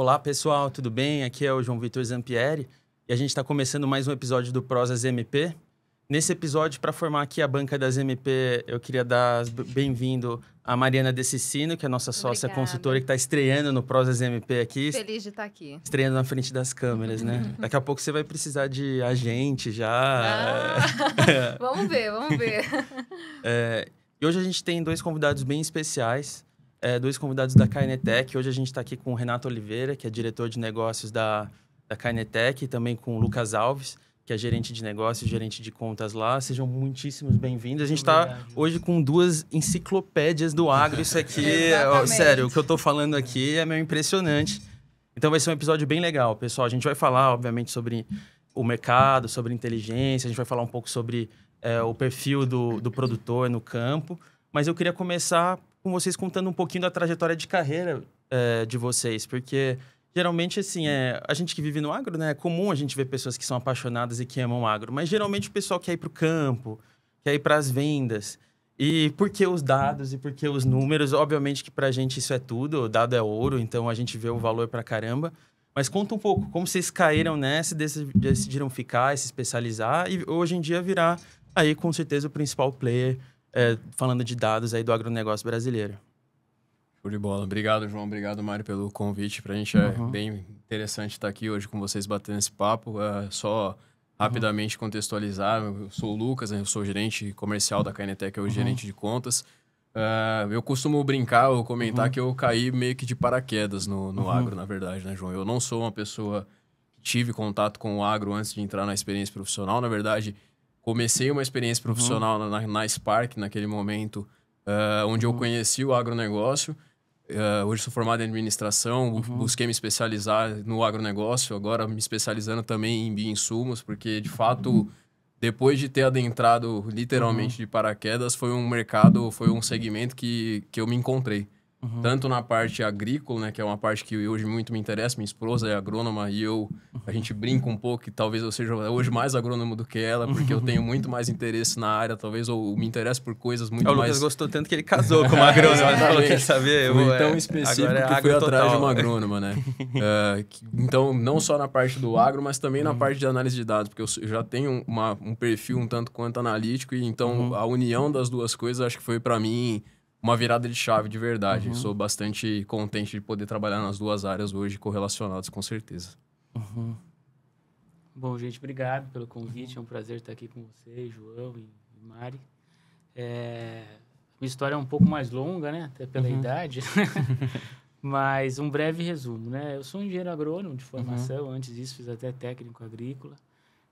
Olá, pessoal, tudo bem? Aqui é o João Vitor Zampieri e a gente está começando mais um episódio do Prosas MP. Nesse episódio, para formar aqui a banca das MP, eu queria dar bem-vindo a Mariana De Cicino, que é a nossa sócia consultora que está estreando no Prosas MP aqui. Feliz de estar aqui. Estreando na frente das câmeras, né? Daqui a pouco você vai precisar de agente já. Vamos ver. E hoje a gente tem dois convidados bem especiais. Dois convidados da Kainetec. Hoje a gente está aqui com o Renato Oliveira, que é diretor de negócios da Kainetec, e também com o Lucas Alves, que é gerente de negócios, gerente de contas lá. Sejam muitíssimos bem-vindos. A gente está hoje com duas enciclopédias do agro. Isso aqui, sério, o que eu estou falando aqui é meio impressionante. Então vai ser um episódio bem legal, pessoal. A gente vai falar, obviamente, sobre o mercado, sobre inteligência. A gente vai falar um pouco sobre o perfil do produtor no campo. Mas eu queria começar com vocês contando um pouquinho da trajetória de carreira de vocês, porque geralmente, assim, a gente que vive no agro, né, é comum a gente ver pessoas que são apaixonadas e que amam o agro, mas geralmente o pessoal quer ir para o campo, quer ir para as vendas. E por que os dados e por que os números? Obviamente que para a gente isso é tudo, o dado é ouro, então a gente vê o valor para caramba. Mas conta um pouco, como vocês caíram nessa e decidiram ficar, se especializar e hoje em dia virar aí com certeza o principal player falando de dados aí do agronegócio brasileiro. Show de bola. Obrigado, João. Obrigado, Mário, pelo convite. Para a gente é bem interessante estar aqui hoje com vocês batendo esse papo. Só rapidamente contextualizar, eu sou o Lucas, eu sou gerente comercial da Kainetec, eu sou gerente de contas. Eu costumo brincar ou comentar que eu caí meio que de paraquedas no agro, na verdade, né, João? Eu não sou uma pessoa que tive contato com o agro antes de entrar na experiência profissional. Na verdade, comecei uma experiência profissional na Spark, naquele momento, onde eu conheci o agronegócio. Hoje sou formado em administração, busquei me especializar no agronegócio, agora me especializando também em bioinsumos, porque, de fato, depois de ter adentrado literalmente de paraquedas, foi um segmento que eu me encontrei. Tanto na parte agrícola, né, que é uma parte que hoje muito me interessa, minha esposa é agrônoma e a gente brinca um pouco que talvez eu seja hoje mais agrônomo do que ela, porque eu tenho muito mais interesse na área, talvez, ou me interesso por coisas muito mais... O Lucas gostou tanto que ele casou com uma agrônoma, ele falou que quer saber. Foi tão específico que fui atrás de uma agrônoma, né? Então, não só na parte do agro, mas também na parte de análise de dados, porque eu já tenho um perfil um tanto quanto analítico, e então a união das duas coisas acho que foi para mim uma virada de chave de verdade. Sou bastante contente de poder trabalhar nas duas áreas hoje correlacionadas, com certeza. Bom, gente, obrigado pelo convite. É um prazer estar aqui com vocês, João e Mari. Minha história é um pouco mais longa, né? Até pela idade. Mas um breve resumo, né? Eu sou um engenheiro agrônomo de formação. Antes disso, fiz até técnico agrícola.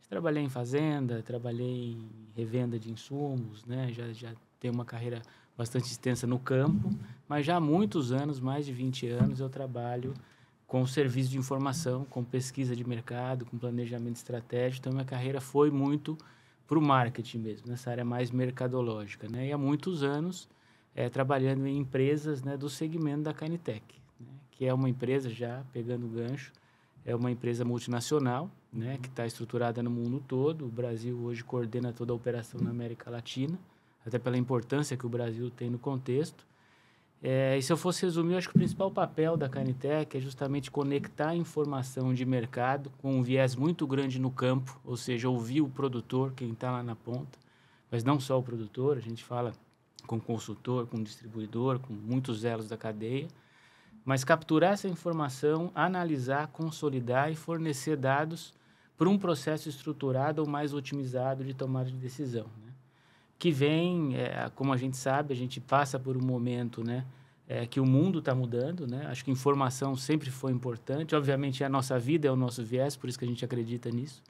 Trabalhei em fazenda, trabalhei em revenda de insumos, né? Já tenho uma carreira bastante extensa no campo, mas já há muitos anos, mais de 20 anos, eu trabalho com serviço de informação, com pesquisa de mercado, com planejamento estratégico. Então, minha carreira foi muito para o marketing mesmo, nessa área mais mercadológica, né? E há muitos anos trabalhando em empresas, né, do segmento da Kainetec, né? Que é uma empresa, já pegando o gancho, é uma empresa multinacional, né, que está estruturada no mundo todo. O Brasil hoje coordena toda a operação na América Latina, até pela importância que o Brasil tem no contexto. E se eu fosse resumir, eu acho que o principal papel da Kainetec é justamente conectar a informação de mercado com um viés muito grande no campo, ou seja, ouvir o produtor, quem está lá na ponta, mas não só o produtor, a gente fala com o consultor, com o distribuidor, com muitos elos da cadeia, mas capturar essa informação, analisar, consolidar e fornecer dados para um processo estruturado ou mais otimizado de tomada de decisão, né? Que vem, como a gente sabe, a gente passa por um momento, né, que o mundo está mudando, né? Acho que informação sempre foi importante. Obviamente, a nossa vida é o nosso viés, por isso que a gente acredita nisso.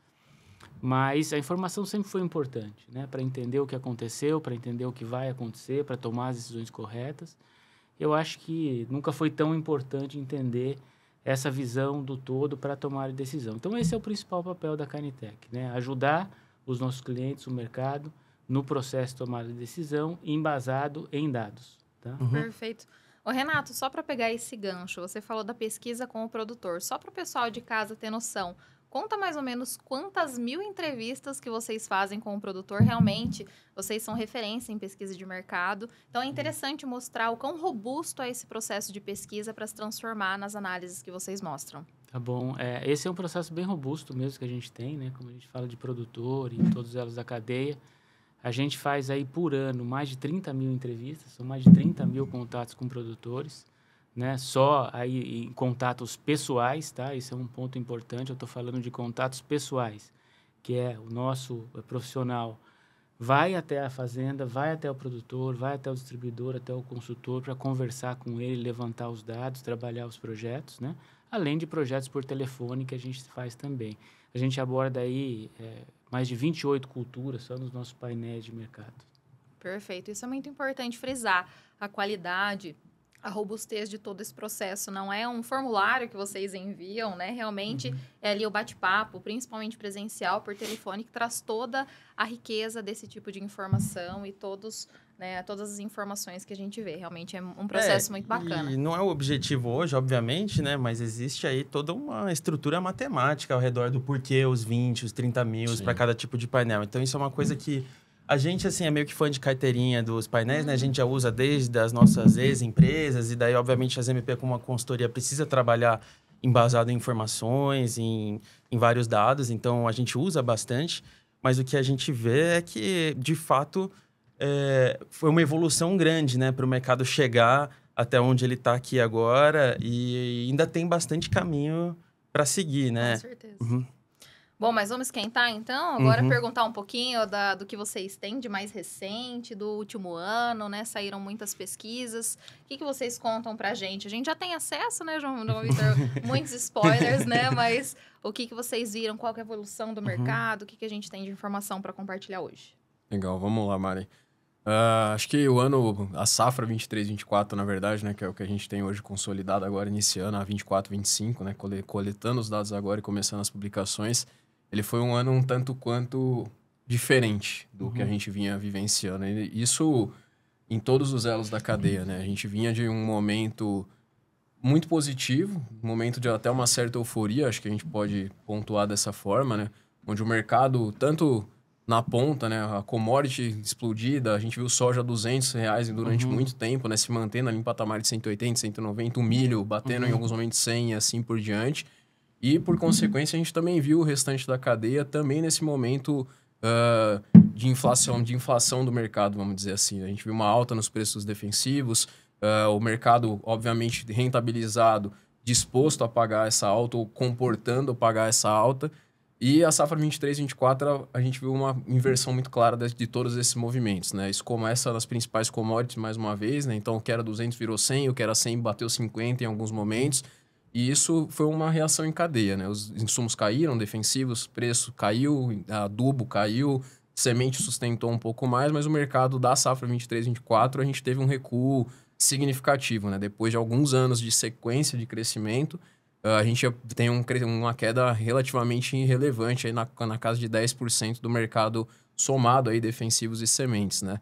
Mas a informação sempre foi importante, né? Para entender o que aconteceu, para entender o que vai acontecer, para tomar as decisões corretas. Eu acho que nunca foi tão importante entender essa visão do todo para tomar a decisão. Então, esse é o principal papel da Kainetec, né? Ajudar os nossos clientes, o mercado, no processo de tomada de decisão, embasado em dados. Tá? Perfeito. Ô, Renato, só para pegar esse gancho, você falou da pesquisa com o produtor. Só para o pessoal de casa ter noção, conta mais ou menos quantas mil entrevistas que vocês fazem com o produtor. Realmente, vocês são referência em pesquisa de mercado. Então, é interessante mostrar o quão robusto é esse processo de pesquisa para se transformar nas análises que vocês mostram. Tá bom. Esse é um processo bem robusto mesmo que a gente tem, né? Como a gente fala de produtor e todos elas da cadeia. A gente faz aí por ano mais de 30 mil entrevistas, são mais de 30 mil contatos com produtores, né? Só aí em contatos pessoais, tá? Isso é um ponto importante, eu estou falando de contatos pessoais, que é o nosso profissional vai até a fazenda, vai até o produtor, vai até o distribuidor, até o consultor para conversar com ele, levantar os dados, trabalhar os projetos, né? Além de projetos por telefone que a gente faz também. A gente aborda aí mais de 28 culturas só nos nossos painéis de mercado. Perfeito. Isso é muito importante frisar. A qualidade, a robustez de todo esse processo. Não é um formulário que vocês enviam, né? Realmente é ali o bate-papo, principalmente presencial, por telefone, que traz toda a riqueza desse tipo de informação e todas as informações que a gente vê. Realmente é um processo muito bacana. E não é o objetivo hoje, obviamente, né? Mas existe aí toda uma estrutura matemática ao redor do porquê os 20, os 30 mil para cada tipo de painel. Então, isso é uma coisa que a gente, assim, é meio que fã de carteirinha dos painéis, né? A gente já usa desde as nossas ex-empresas e daí, obviamente, as MP como uma consultoria precisa trabalhar embasado em informações, em vários dados. Então, a gente usa bastante. Mas o que a gente vê é que, de fato, foi uma evolução grande, né? Para o mercado chegar até onde ele está aqui agora e ainda tem bastante caminho para seguir, né? Com certeza. Bom, mas vamos esquentar, então? Agora perguntar um pouquinho do que vocês têm de mais recente, do último ano, né? Saíram muitas pesquisas. O que vocês contam pra gente? A gente já tem acesso, né, João Vitor? Muitos spoilers, né? Mas o que vocês viram? Qual que é a evolução do mercado? O que a gente tem de informação para compartilhar hoje? Legal, vamos lá, Mari. Acho que a safra 23-24, na verdade, né, que é o que a gente tem hoje consolidado agora, iniciando a 24-25, né, coletando os dados agora e começando as publicações, ele foi um ano um tanto quanto diferente do que a gente vinha vivenciando. E isso em todos os elos da cadeia, né? A gente vinha de um momento muito positivo, um momento de até uma certa euforia, acho que a gente pode pontuar dessa forma, né? Onde o mercado, tanto na ponta, né? A commodity explodida, a gente viu soja a R$200 durante muito tempo, né? Se mantendo ali em patamar de 180, 190, o milho batendo em alguns momentos 100 e assim por diante. E, por consequência, a gente também viu o restante da cadeia também nesse momento de inflação do mercado, vamos dizer assim. A gente viu uma alta nos preços defensivos, o mercado, obviamente, rentabilizado, disposto a pagar essa alta ou comportando pagar essa alta. E a safra 23-24, a gente viu uma inversão muito clara de todos esses movimentos, né? Isso começa nas principais commodities, mais uma vez, né? Então, o que era 200 virou 100, o que era 100 bateu 50 em alguns momentos. E isso foi uma reação em cadeia, né? Os insumos caíram, defensivos, preço caiu, adubo caiu, semente sustentou um pouco mais, mas o mercado da safra 23-24 a gente teve um recuo significativo, né? Depois de alguns anos de sequência de crescimento, a gente tem uma queda relativamente irrelevante aí na casa de 10% do mercado somado aí defensivos e sementes, né?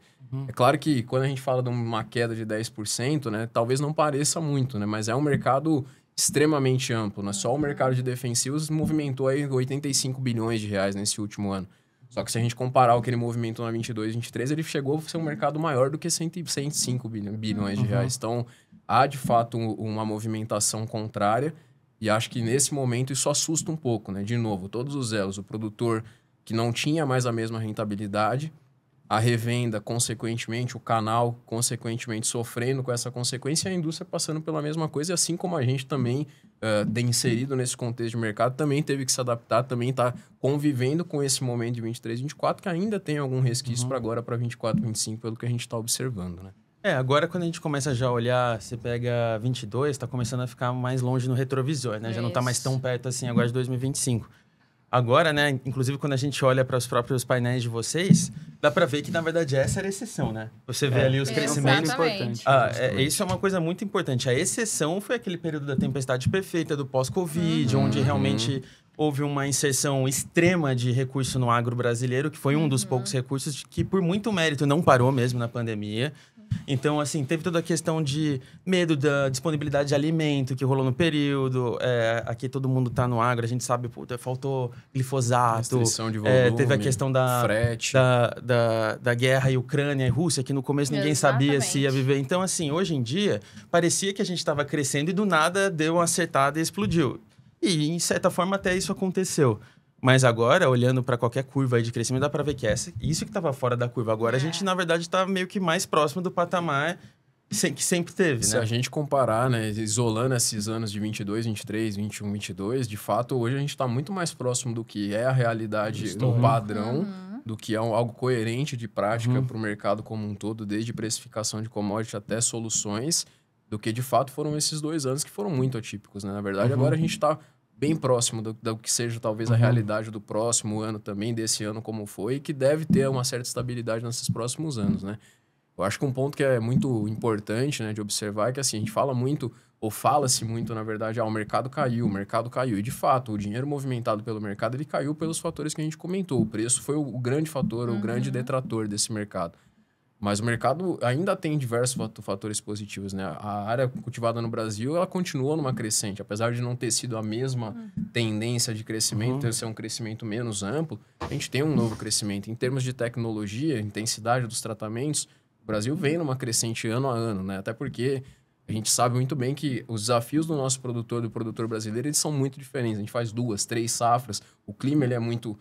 É claro que quando a gente fala de uma queda de 10%, né? Talvez não pareça muito, né? Mas é um mercado extremamente amplo, né? Só o mercado de defensivos movimentou aí 85 bilhões de reais nesse último ano. Só que se a gente comparar o que ele movimentou na 22, 23, ele chegou a ser um mercado maior do que 105 bilhões de reais. Então, há de fato uma movimentação contrária e acho que nesse momento isso assusta um pouco, né? De novo, todos os elos, o produtor que não tinha mais a mesma rentabilidade, a revenda, consequentemente, o canal, consequentemente, sofrendo com essa consequência, e a indústria passando pela mesma coisa, e assim como a gente também, inserido nesse contexto de mercado, também teve que se adaptar, também está convivendo com esse momento de 23, 24, que ainda tem algum resquício para agora, para 24, 25, pelo que a gente está observando, né? Agora quando a gente começa já a olhar, você pega 22, está começando a ficar mais longe no retrovisor, né? Já não está mais tão perto assim agora de 2025. Agora, né, inclusive quando a gente olha para os próprios painéis de vocês, dá para ver que, na verdade, essa era a exceção, né? Você vê ali os crescimentos. Exatamente. Isso é uma coisa muito importante. A exceção foi aquele período da tempestade perfeita, do pós-Covid, onde realmente houve uma inserção extrema de recurso no agro brasileiro, que foi um dos poucos recursos que, por muito mérito, não parou mesmo na pandemia. Então, assim, teve toda a questão de medo da disponibilidade de alimento que rolou no período. Aqui todo mundo tá no agro, a gente sabe, puta, faltou glifosato. Restrição de volume, teve a questão frete. Da guerra em Ucrânia e Rússia, que no começo ninguém sabia se ia viver. Então, assim, hoje em dia, parecia que a gente estava crescendo e do nada deu uma acertada e explodiu. E, em certa forma, até isso aconteceu. Mas agora, olhando para qualquer curva aí de crescimento, dá para ver que isso que estava fora da curva. Agora a gente, na verdade, está meio que mais próximo do patamar que sempre teve, né? Se a gente comparar, né, isolando esses anos de 22, 23, 21, 22, de fato, hoje a gente está muito mais próximo do que é a realidade no padrão, do que é algo coerente de prática para o mercado como um todo, desde precificação de commodity até soluções, do que de fato foram esses 2 anos que foram muito atípicos, né? Na verdade, agora a gente está bem próximo do que seja talvez a realidade do próximo ano também, desse ano como foi, e que deve ter uma certa estabilidade nesses próximos anos, né? Eu acho que um ponto que é muito importante, né, de observar é que, assim, a gente fala muito, ou fala-se muito, na verdade, o mercado caiu. E, de fato, o dinheiro movimentado pelo mercado, ele caiu pelos fatores que a gente comentou. O preço foi o grande fator, o grande detrator desse mercado. Mas o mercado ainda tem diversos fatores positivos, né? A área cultivada no Brasil, ela continua numa crescente. Apesar de não ter sido a mesma tendência de crescimento, ser um crescimento menos amplo, a gente tem um novo crescimento. Em termos de tecnologia, intensidade dos tratamentos, o Brasil vem numa crescente ano a ano, né? Até porque a gente sabe muito bem que os desafios do nosso produtor, do produtor brasileiro, eles são muito diferentes. A gente faz 2, 3 safras, o clima ele é muito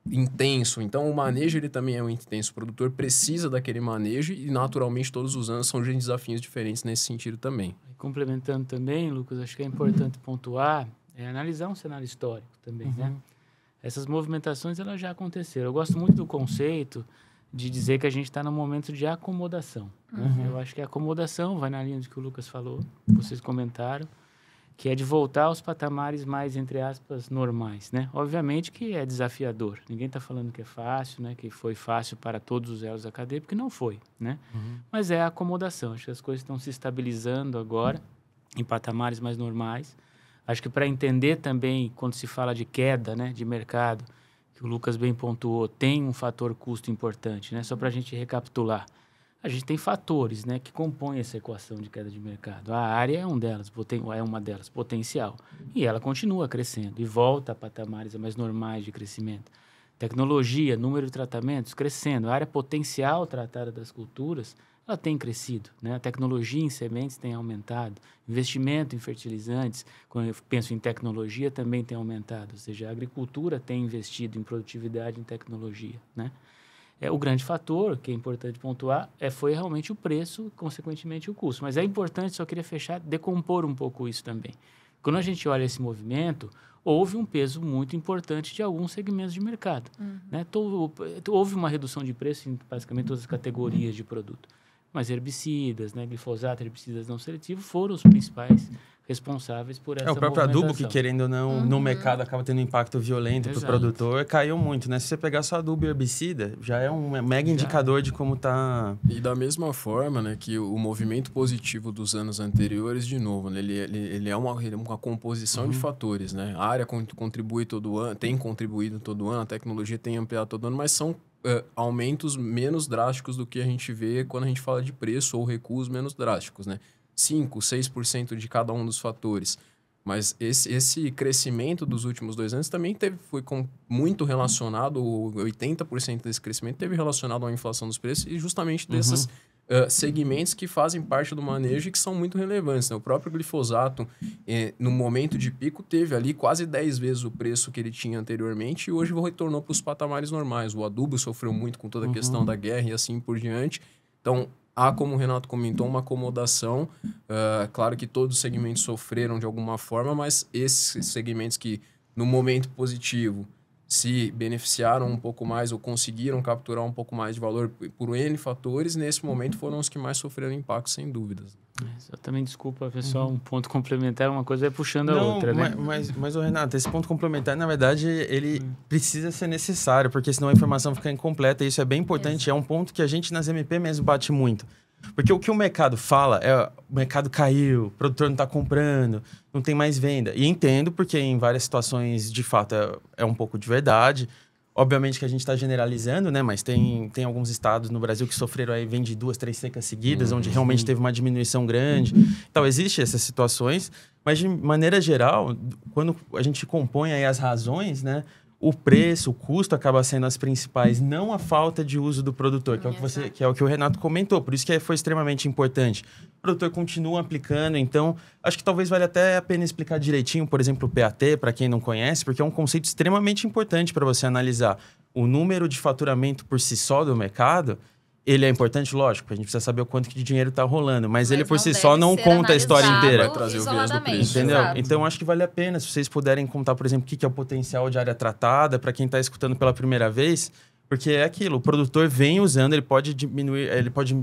intenso, então o manejo ele também é muito intenso. O produtor precisa daquele manejo e naturalmente todos os anos são desafios diferentes nesse sentido também. Complementando também, Lucas, acho que é importante pontuar, analisar um cenário histórico também, né? Essas movimentações elas já aconteceram. Eu gosto muito do conceito de dizer que a gente está num momento de acomodação. Né? Eu acho que a acomodação vai na linha do que o Lucas falou, vocês comentaram, que é de voltar aos patamares mais, entre aspas, normais, né? Obviamente que é desafiador. Ninguém está falando que é fácil, né? Que foi fácil para todos os elos da cadeia, porque não foi, né? Mas é a acomodação. Acho que as coisas estão se estabilizando agora em patamares mais normais. Acho que para entender também, quando se fala de queda, né? De mercado, que o Lucas bem pontuou, tem um fator custo importante, né? Só para a gente recapitular. A gente tem fatores, né, que compõem essa equação de queda de mercado. A área é uma delas, potencial. E ela continua crescendo e volta a patamares mais normais de crescimento. Tecnologia, número de tratamentos crescendo. A área potencial tratada das culturas, ela tem crescido, né? A tecnologia em sementes tem aumentado. Investimento em fertilizantes, quando eu penso em tecnologia, também tem aumentado. Ou seja, a agricultura tem investido em produtividade, em tecnologia, né? O grande fator, que é importante pontuar, foi realmente o preço, consequentemente o custo. Mas é importante, só queria fechar, decompor um pouco isso também. Quando a gente olha esse movimento, houve um peso muito importante de alguns segmentos de mercado. Né? Houve uma redução de preço em basicamente todas as categorias de produto. Mas herbicidas, né, glifosato, herbicidas não seletivos, foram os principais responsáveis por essa movimentação. O próprio adubo, que querendo ou não, no mercado acaba tendo um impacto violento para o produtor, caiu muito, né? Se você pegar só adubo e herbicida, já é um mega indicador de como tá... E da mesma forma, né, que o movimento positivo dos anos anteriores, de novo, né, ele é uma composição de fatores, né? A área contribui todo ano, tem contribuído todo ano, a tecnologia tem ampliado todo ano, mas são aumentos menos drásticos do que a gente vê quando a gente fala de preço ou recuos menos drásticos, né? 5%, 6% de cada um dos fatores. Mas esse crescimento dos últimos 2 anos também foi muito relacionado, 80% desse crescimento teve relacionado à inflação dos preços e justamente desses segmentos que fazem parte do manejo e que são muito relevantes, né? O próprio glifosato, no momento de pico, teve ali quase 10 vezes o preço que ele tinha anteriormente e hoje retornou para os patamares normais. O adubo sofreu muito com toda a questão da guerra e assim por diante. Então, há, como o Renato comentou, uma acomodação. Claro que todos os segmentos sofreram de alguma forma, mas esses segmentos que, no momento positivo, se beneficiaram um pouco mais ou conseguiram capturar um pouco mais de valor por N fatores, nesse momento foram os que mais sofreram impacto, sem dúvidas. Exatamente, desculpa, pessoal, um ponto complementar, uma coisa vai puxando a outra, né? Mas, Renato, esse ponto complementar, na verdade, ele precisa ser necessário, porque senão a informação fica incompleta, e isso é bem importante, é um ponto que a gente nas MP mesmo bate muito. Porque o que o mercado fala o mercado caiu, o produtor não está comprando, não tem mais venda. E entendo, porque em várias situações, de fato, é um pouco de verdade. Obviamente que a gente está generalizando, né? Mas tem alguns estados no Brasil que sofreram aí, vem de 2, 3 secas seguidas, onde realmente teve uma diminuição grande. Então, existem essas situações, mas de maneira geral, quando a gente compõe aí as razões, né? O preço, o custo acaba sendo as principais, não a falta de uso do produtor, que é o que o Renato comentou. Por isso que foi extremamente importante. O produtor continua aplicando, então acho que talvez valha até a pena explicar direitinho, por exemplo, o PAT, para quem não conhece, porque é um conceito extremamente importante para você analisar. O número de faturamento por si só do mercado, ele é importante, lógico, a gente precisa saber o quanto de dinheiro está rolando, mas ele por si só não conta a história inteira. Vai trazer o viés do preço. Entendeu? Exato. Então, acho que vale a pena, se vocês puderem contar, por exemplo, o que é o potencial de área tratada, para quem está escutando pela primeira vez, porque é aquilo, o produtor vem usando, ele pode diminuir, ele pode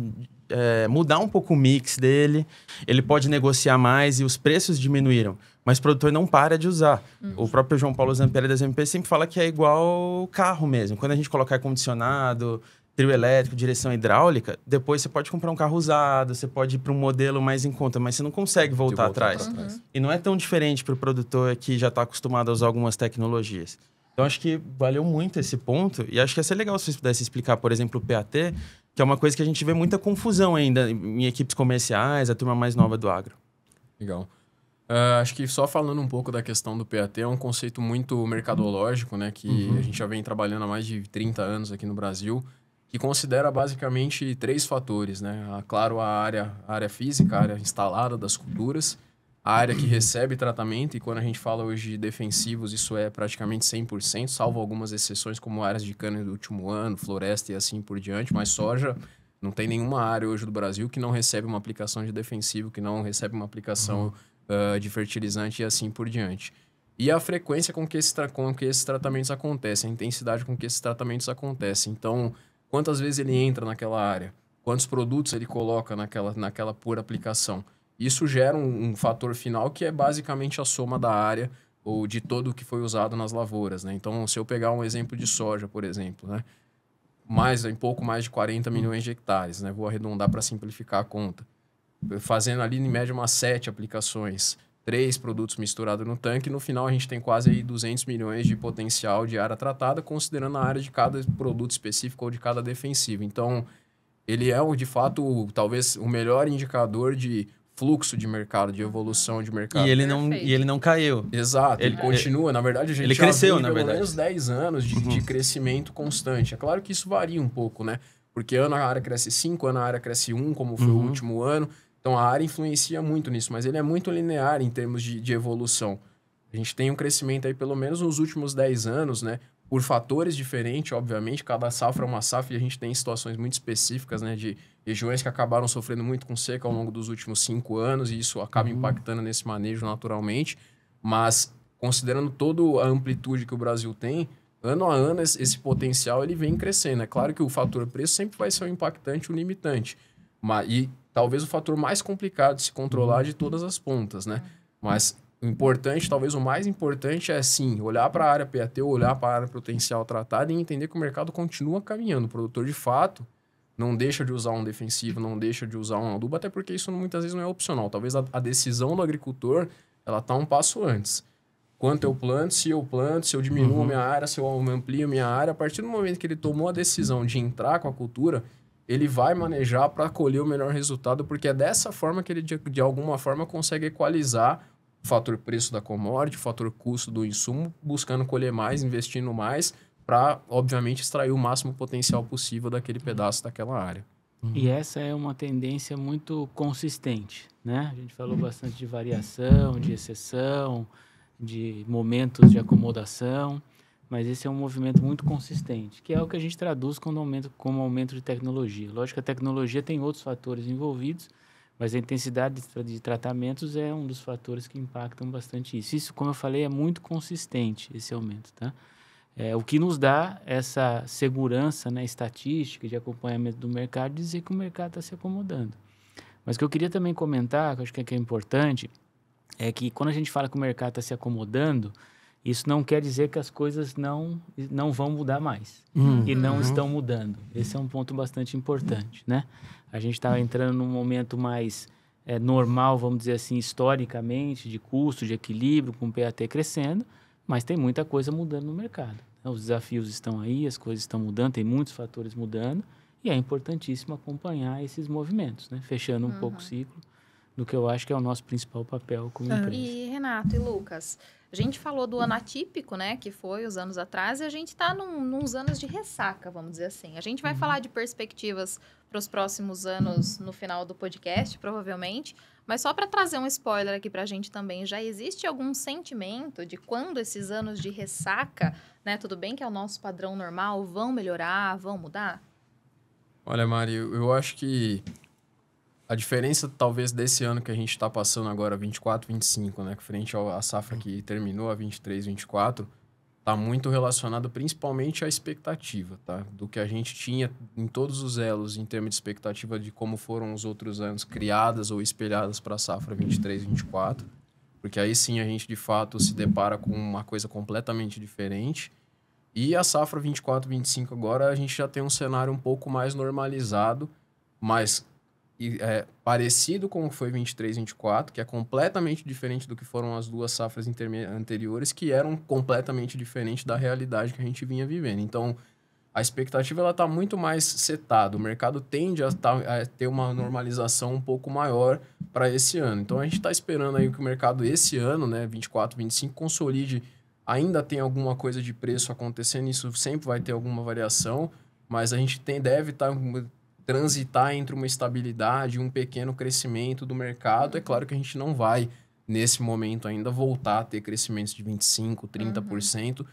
mudar um pouco o mix dele, ele pode negociar mais e os preços diminuíram, mas o produtor não para de usar. O próprio João Paulo Zampieri das MP sempre fala que é igual carro mesmo. Quando a gente coloca ar-condicionado, trio elétrico, direção hidráulica, depois você pode comprar um carro usado, você pode ir para um modelo mais em conta, mas você não consegue voltar atrás. E não é tão diferente para o produtor que já está acostumado a usar algumas tecnologias. Então, acho que valeu muito esse ponto e acho que ia ser legal se vocês pudessem explicar, por exemplo, o PAT, que é uma coisa que a gente vê muita confusão ainda em equipes comerciais, a turma mais nova do agro. Legal. Acho que só falando um pouco da questão do PAT, é um conceito muito mercadológico, né, que a gente já vem trabalhando há mais de 30 anos aqui no Brasil, que considera basicamente 3 fatores, né? Claro, a área física, a área instalada das culturas, a área que recebe tratamento, e quando a gente fala hoje de defensivos, isso é praticamente 100%, salvo algumas exceções como áreas de cana do último ano, floresta e assim por diante, mas soja, não tem nenhuma área hoje do Brasil que não recebe uma aplicação de defensivo, que não recebe uma aplicação de fertilizante e assim por diante. E a frequência com que esses tratamentos acontecem, a intensidade com que esses tratamentos acontecem. Então, quantas vezes ele entra naquela área? Quantos produtos ele coloca naquela por aplicação? Isso gera um fator final que é basicamente a soma da área ou de todo o que foi usado nas lavouras, né? Então, se eu pegar um exemplo de soja, por exemplo, né? Em pouco mais de 40 milhões de hectares, né? Vou arredondar para simplificar a conta. Fazendo ali, em média, umas 7 aplicações, 3 produtos misturados no tanque, no final a gente tem quase aí 200 milhões de potencial de área tratada, considerando a área de cada produto específico ou de cada defensivo. Então, ele é, de fato, talvez o melhor indicador de fluxo de mercado, de evolução de mercado. E ele não caiu. Exato, ele continua. Na verdade, a gente já cresceu, vem pelo menos 10 anos de crescimento constante. É claro que isso varia um pouco, né? Porque ano a área cresce 5, ano a área cresce 1, como foi o último ano. Então, a área influencia muito nisso, mas ele é muito linear em termos de evolução. A gente tem um crescimento aí, pelo menos nos últimos 10 anos, né? Por fatores diferentes, obviamente. Cada safra é uma safra e a gente tem situações muito específicas, né? De regiões que acabaram sofrendo muito com seca ao longo dos últimos 5 anos e isso acaba impactando nesse manejo naturalmente. Mas, considerando toda a amplitude que o Brasil tem, ano a ano esse potencial ele vem crescendo. É claro que o fator preço sempre vai ser o impactante, o limitante. E talvez o fator mais complicado de se controlar de todas as pontas, né? Mas o importante, talvez o mais importante é, sim, olhar para a área PAT, olhar para a área potencial tratada e entender que o mercado continua caminhando. O produtor, de fato, não deixa de usar um defensivo, não deixa de usar um adubo, até porque isso muitas vezes não é opcional. Talvez a decisão do agricultor, ela está um passo antes. Quanto eu planto, se eu diminuo minha área, se eu amplio minha área, a partir do momento que ele tomou a decisão de entrar com a cultura, ele vai manejar para colher o melhor resultado, porque é dessa forma que ele, de alguma forma, consegue equalizar o fator preço da commodity, o fator custo do insumo, buscando colher mais, investindo mais, para, obviamente, extrair o máximo potencial possível daquele pedaço daquela área. E essa é uma tendência muito consistente, né? A gente falou bastante de variação, de exceção, de momentos de acomodação, mas esse é um movimento muito consistente, que é o que a gente traduz como aumento de tecnologia. Lógico que a tecnologia tem outros fatores envolvidos, mas a intensidade de tratamentos é um dos fatores que impactam bastante isso. Isso, como eu falei, é muito consistente, esse aumento, tá? O que nos dá essa segurança, né, estatística de acompanhamento do mercado, dizer que o mercado está se acomodando. Mas o que eu queria também comentar, que eu acho que é importante, é que quando a gente fala que o mercado está se acomodando, isso não quer dizer que as coisas não vão mudar mais e não estão mudando. Esse é um ponto bastante importante, né? A gente está entrando num momento mais normal, vamos dizer assim, historicamente, de custo, de equilíbrio, com o PAT crescendo, mas tem muita coisa mudando no mercado. Os desafios estão aí, as coisas estão mudando, tem muitos fatores mudando, e é importantíssimo acompanhar esses movimentos, né? Fechando um pouco o ciclo do que eu acho que é o nosso principal papel como empresa. E, Renato e Lucas, a gente falou do ano atípico, né, que foi os anos atrás, e a gente está nos anos de ressaca, vamos dizer assim. A gente vai falar de perspectivas para os próximos anos no final do podcast, provavelmente, mas só para trazer um spoiler aqui para a gente também, já existe algum sentimento de quando esses anos de ressaca, né, tudo bem que é o nosso padrão normal, vão melhorar, vão mudar? Olha, Mari, eu acho que a diferença, talvez, desse ano que a gente está passando agora, 24, 25, né? Frente à safra que terminou, a 23, 24, está muito relacionado principalmente à expectativa, tá? Do que a gente tinha em todos os elos, em termos de expectativa de como foram os outros anos criadas ou espelhadas para a safra 23, 24. Porque aí sim a gente, de fato, se depara com uma coisa completamente diferente. E a safra 24, 25 agora, a gente já tem um cenário um pouco mais normalizado, mas parecido com o que foi 23, 24, que é completamente diferente do que foram as duas safras anteriores, que eram completamente diferentes da realidade que a gente vinha vivendo. Então, a expectativa está muito mais setada. O mercado tende a ter uma normalização um pouco maior para esse ano. Então, a gente está esperando aí que o mercado esse ano, né, 24, 25, consolide. Ainda tem alguma coisa de preço acontecendo, isso sempre vai ter alguma variação, mas a gente deve transitar entre uma estabilidade e um pequeno crescimento do mercado. É claro que a gente não vai, nesse momento ainda, voltar a ter crescimentos de 25%, 30%,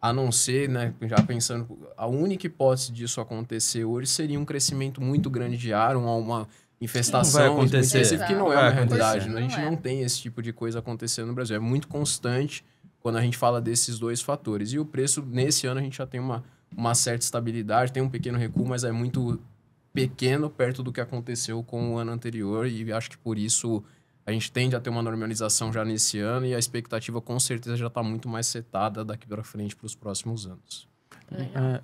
a não ser, né, já pensando, a única hipótese disso acontecer hoje seria um crescimento muito grande diário, uma infestação específica, que não é uma realidade. A gente não tem esse tipo de coisa acontecendo no Brasil. É muito constante quando a gente fala desses dois fatores. E o preço, nesse ano, a gente já tem uma certa estabilidade, tem um pequeno recuo, mas é muito pequeno perto do que aconteceu com o ano anterior, e acho que por isso a gente tende a ter uma normalização já nesse ano, e a expectativa com certeza já está muito mais setada daqui para frente para os próximos anos.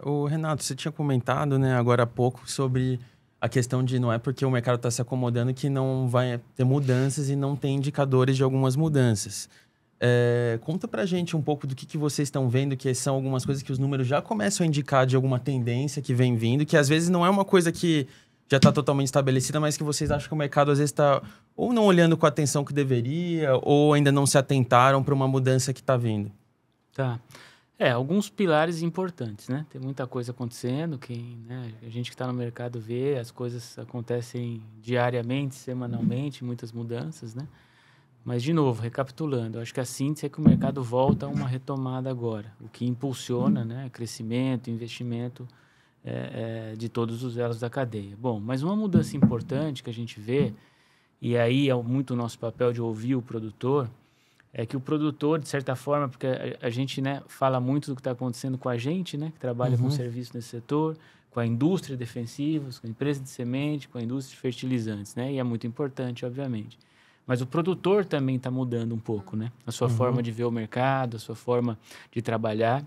O Renato, você tinha comentado, né, agora há pouco sobre a questão de não é porque o mercado está se acomodando que não vai ter mudanças e não tem indicadores de algumas mudanças. Conta pra gente um pouco do que vocês estão vendo, que são algumas coisas que os números já começam a indicar de alguma tendência que vem vindo, que às vezes não é uma coisa que já está totalmente estabelecida, mas que vocês acham que o mercado às vezes está ou não olhando com a atenção que deveria, ou ainda não se atentaram para uma mudança que está vindo. Tá. Alguns pilares importantes, né? Tem muita coisa acontecendo, a gente que está no mercado vê, as coisas acontecem diariamente, semanalmente, muitas mudanças, né? Mas, de novo, recapitulando, eu acho que a síntese é que o mercado volta a uma retomada agora, o que impulsiona, né, crescimento, investimento de todos os elos da cadeia. Bom, mas uma mudança importante que a gente vê, e aí é muito o nosso papel de ouvir o produtor, é que o produtor, de certa forma, porque a gente, né, fala muito do que está acontecendo com a gente, né, que trabalha com serviço nesse setor, com a indústria de defensivos, com a empresa de semente, com a indústria de fertilizantes, né, e é muito importante, obviamente. Mas o produtor também está mudando um pouco, né? A sua forma de ver o mercado, a sua forma de trabalhar.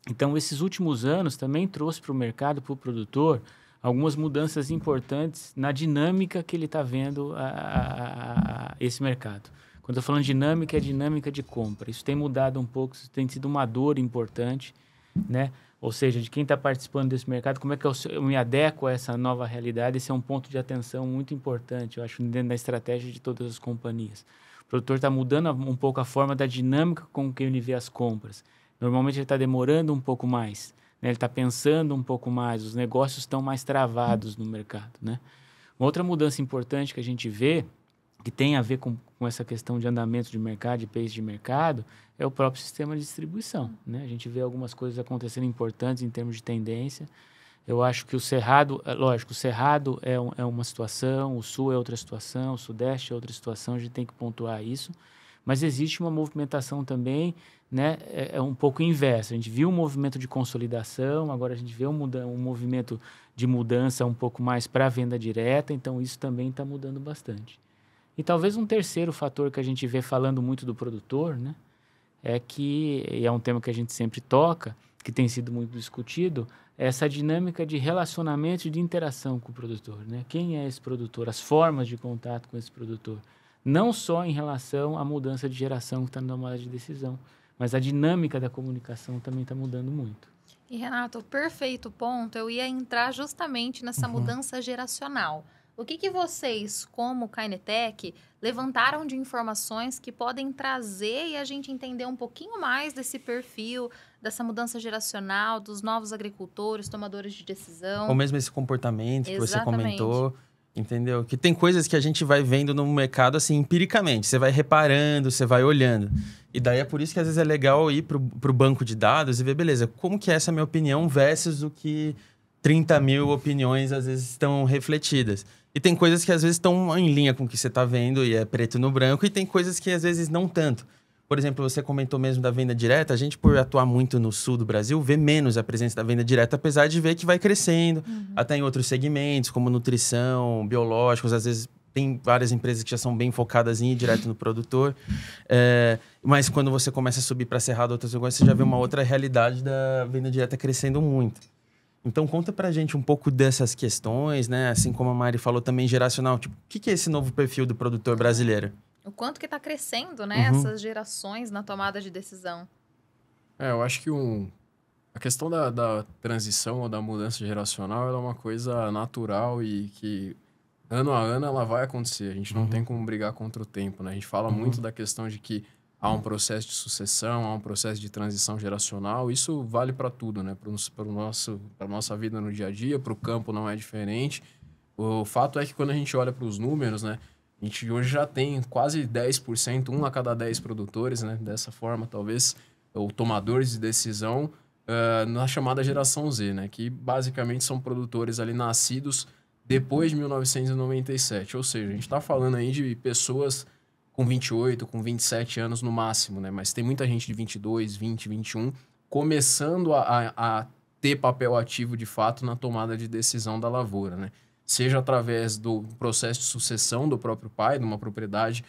Então, esses últimos anos também trouxe para o mercado, para o produtor, algumas mudanças importantes na dinâmica que ele está vendo esse mercado. Quando eu estou falando dinâmica, é dinâmica de compra. Isso tem mudado um pouco, isso tem sido uma dor importante, né? Ou seja, de quem está participando desse mercado, como é que eu me adequo a essa nova realidade? Esse é um ponto de atenção muito importante, eu acho, dentro da estratégia de todas as companhias. O produtor está mudando um pouco a forma da dinâmica com que ele vê as compras. Normalmente ele está demorando um pouco mais, né? Ele está pensando um pouco mais, os negócios estão mais travados no mercado, né? Uma outra mudança importante que a gente vê, que tem a ver com essa questão de andamento de mercado, de pace de mercado, é o próprio sistema de distribuição, né? A gente vê algumas coisas acontecendo importantes em termos de tendência. Eu acho que o Cerrado, lógico, o Cerrado é uma situação, o Sul é outra situação, o Sudeste é outra situação, a gente tem que pontuar isso. Mas existe uma movimentação também, né, um pouco inversa. A gente viu um movimento de consolidação, agora a gente vê um movimento de mudança um pouco mais para a venda direta, então isso também está mudando bastante. E talvez um terceiro fator que a gente vê falando muito do produtor, né, e é um tema que a gente sempre toca, que tem sido muito discutido, é essa dinâmica de relacionamento e de interação com o produtor, né? Quem é esse produtor? As formas de contato com esse produtor. Não só em relação à mudança de geração que está na tomada de decisão, Mas a dinâmica da comunicação também está mudando muito. E, Renato, perfeito ponto. Eu ia entrar justamente nessa mudança geracional. O que vocês, como Kainetec, levantaram de informações que podem trazer e a gente entender um pouquinho mais desse perfil, dessa mudança geracional, dos novos agricultores, tomadores de decisão? Ou mesmo esse comportamento que você Exatamente. comentou, entendeu? Que tem coisas que a gente vai vendo no mercado, assim, empiricamente. Você vai reparando, você vai olhando. E daí é por isso que às vezes é legal ir pro banco de dados e ver, beleza, como que é essa minha opinião versus o que 30 mil opiniões às vezes estão refletidas. E tem coisas que às vezes estão em linha com o que você está vendo e é preto no branco, e tem coisas que às vezes não tanto. Por exemplo, você comentou mesmo da venda direta. A gente, por atuar muito no sul do Brasil, vê menos a presença da venda direta, apesar de ver que vai crescendo, até em outros segmentos, como nutrição, biológicos. Às vezes tem várias empresas que já são bem focadas em ir direto no produtor. Mas quando você começa a subir para Cerrado, outras coisas, você já vê uma outra realidade da venda direta crescendo muito. Então, conta pra gente um pouco dessas questões, né? Assim como a Mari falou também, geracional. Tipo, o que é esse novo perfil do produtor brasileiro? O quanto que está crescendo, né? Essas gerações na tomada de decisão. Eu acho que a questão da transição ou da mudança geracional ela é uma coisa natural e que, ano a ano, ela vai acontecer. A gente não tem como brigar contra o tempo, né? A gente fala muito da questão de que há um processo de sucessão, há um processo de transição geracional. Isso vale para tudo, né? Para a nossa vida no dia a dia, para o campo não é diferente. O fato é que quando a gente olha para os números, né? A gente hoje já tem quase 10%, 1 a cada 10 produtores, né? Dessa forma, talvez, ou tomadores de decisão, na chamada geração Z, né? Que basicamente são produtores ali nascidos depois de 1997. Ou seja, a gente está falando aí de pessoas com 28, com 27 anos no máximo, né? Mas tem muita gente de 22, 20, 21 começando a ter papel ativo de fato na tomada de decisão da lavoura, né? Seja através do processo de sucessão do próprio pai, de uma propriedade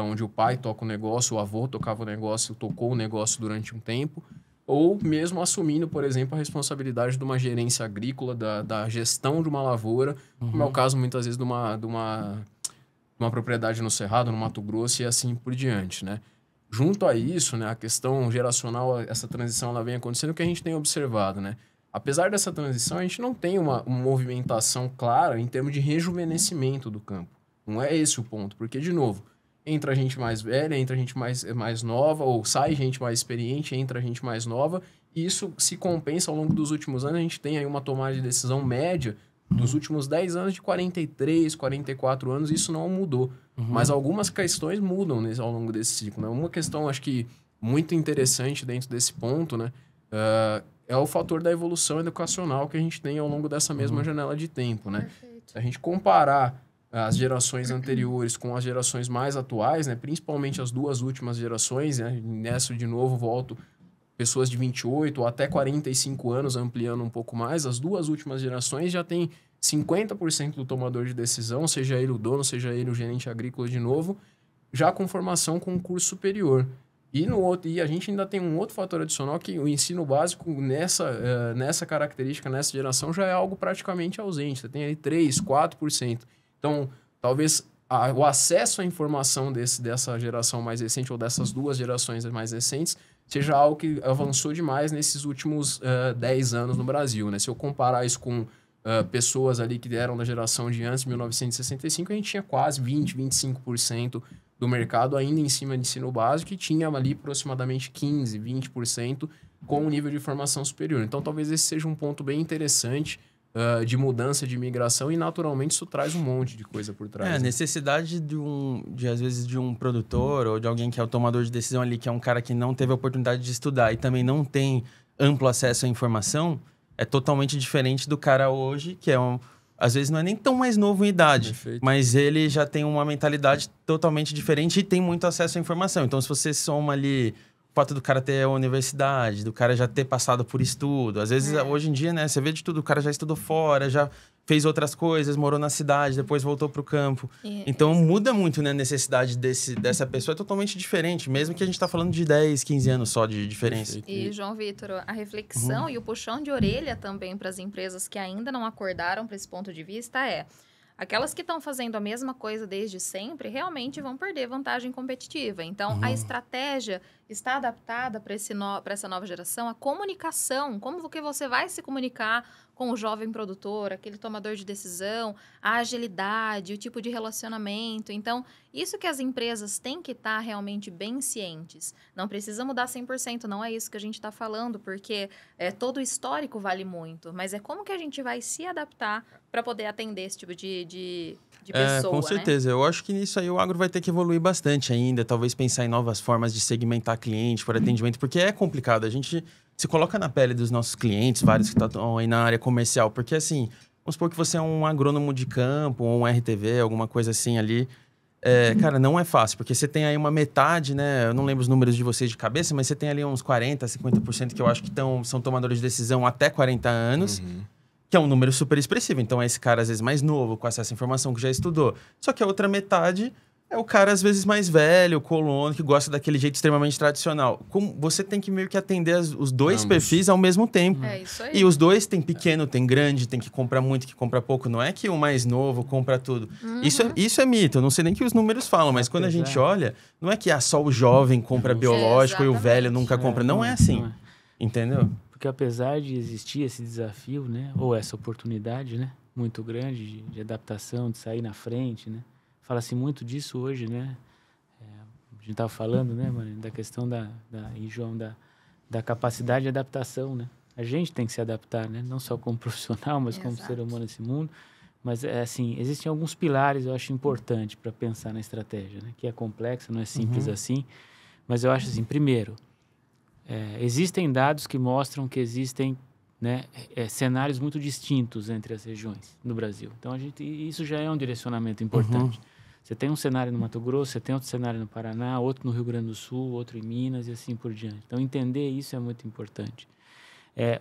onde o pai toca o negócio, o avô tocava o negócio, tocou o negócio durante um tempo, ou mesmo assumindo, por exemplo, a responsabilidade de uma gerência agrícola, da gestão de uma lavoura, como é o caso muitas vezes de uma propriedade no Cerrado, no Mato Grosso e assim por diante, né? Junto a isso, né, a questão geracional, essa transição ela vem acontecendo, o que a gente tem observado, né? Apesar dessa transição, a gente não tem uma movimentação clara em termos de rejuvenescimento do campo. Não é esse o ponto, porque, de novo, entra gente mais velha, entra gente mais nova, ou sai gente mais experiente, entra gente mais nova, e isso se compensa ao longo dos últimos anos. A gente tem aí uma tomada de decisão média dos últimos 10 anos de 43, 44 anos, isso não mudou. Mas algumas questões mudam ao longo desse ciclo, né? Uma questão, acho que, muito interessante dentro desse ponto, né? É o fator da evolução educacional que a gente tem ao longo dessa mesma janela de tempo, né? Perfeito. Se a gente comparar as gerações anteriores com as gerações mais atuais, né? Principalmente as duas últimas gerações, né? Nessa, de novo, volto, pessoas de 28 ou até 45 anos, ampliando um pouco mais, as duas últimas gerações já tem 50% do tomador de decisão, seja ele o dono, seja ele o gerente agrícola de novo, já com formação com curso superior. E a gente ainda tem um outro fator adicional, que o ensino básico nessa característica, nessa geração, já é algo praticamente ausente. Você tem aí 3%, 4%. Então, talvez o acesso à informação dessa geração mais recente, ou dessas duas gerações mais recentes, seja algo que avançou demais nesses últimos 10 anos no Brasil, né? Se eu comparar isso com pessoas ali que eram da geração de antes de 1965, a gente tinha quase 20%, 25% do mercado ainda em cima de ensino básico, e tinha ali aproximadamente 15%, 20% com um nível de formação superior. Então, talvez esse seja um ponto bem interessante de mudança, de migração, e naturalmente isso traz um monte de coisa por trás. A necessidade às vezes, de um produtor ou de alguém que é o tomador de decisão ali, que é um cara que não teve a oportunidade de estudar e também não tem amplo acesso à informação, é totalmente diferente do cara hoje, que às vezes não é nem tão mais novo em idade, Perfeito. Mas ele já tem uma mentalidade totalmente diferente e tem muito acesso à informação. Então, se você soma ali o fato do cara ter a universidade, do cara já ter passado por estudo, às vezes, hoje em dia, né, você vê de tudo, o cara já estudou fora, já fez outras coisas, morou na cidade, depois voltou para o campo. Então, muda muito, né, a necessidade dessa pessoa, é totalmente diferente, mesmo que a gente está falando de 10, 15 anos só de diferença. E, João Vitor, a reflexão e o puxão de orelha também para as empresas que ainda não acordaram para esse ponto de vista Aquelas que estão fazendo a mesma coisa desde sempre realmente vão perder vantagem competitiva. Então, a estratégia está adaptada para essa nova geração, a comunicação, como que você vai se comunicar com o jovem produtor, aquele tomador de decisão, a agilidade, o tipo de relacionamento. Então, isso que as empresas têm que estar realmente bem cientes. Não precisa mudar 100%, não é isso que a gente está falando, porque todo o histórico vale muito, mas é como que a gente vai se adaptar para poder atender esse tipo de pessoa, com certeza. Né? Eu acho que nisso aí o agro vai ter que evoluir bastante ainda, talvez pensar em novas formas de segmentar cliente por atendimento, porque é complicado. A gente se coloca na pele dos nossos clientes, vários que estão aí na área comercial, porque assim, vamos supor que você é um agrônomo de campo, ou um RTV, alguma coisa assim ali. Cara, não é fácil, porque você tem aí uma metade, né? Eu não lembro os números de vocês de cabeça, mas você tem ali uns 40%, 50% que eu acho que são tomadores de decisão até 40 anos, que é um número super expressivo. Então, é esse cara, às vezes, mais novo, com acesso à informação, que já estudou. Só que a outra metade é o cara, às vezes, mais velho, colono, que gosta daquele jeito extremamente tradicional. Você tem que meio que atender os dois perfis ao mesmo tempo. É isso aí. E os dois, tem pequeno, tem grande, tem que comprar muito, que compra pouco. Não é que o mais novo compra tudo. Isso é mito. Eu não sei nem que os números falam, mas quando a gente olha, não é que só o jovem compra biológico e o velho nunca compra. Não é assim. Não é. Entendeu? Porque apesar de existir esse desafio, né, ou essa oportunidade, né, muito grande de adaptação, de sair na frente, né, fala-se muito disso hoje, né, a gente estava falando, né, mano, da questão da capacidade de adaptação, né, a gente tem que se adaptar, né, não só como profissional, mas como ser humano nesse mundo, mas assim, existem alguns pilares, eu acho importante para pensar na estratégia, né, que é complexa, não é simples assim, mas eu acho assim, primeiro, existem dados que mostram que existem, né, cenários muito distintos entre as regiões no Brasil. Então, isso já é um direcionamento importante. Você tem um cenário no Mato Grosso, você tem outro cenário no Paraná, outro no Rio Grande do Sul, outro em Minas e assim por diante. Então, entender isso é muito importante.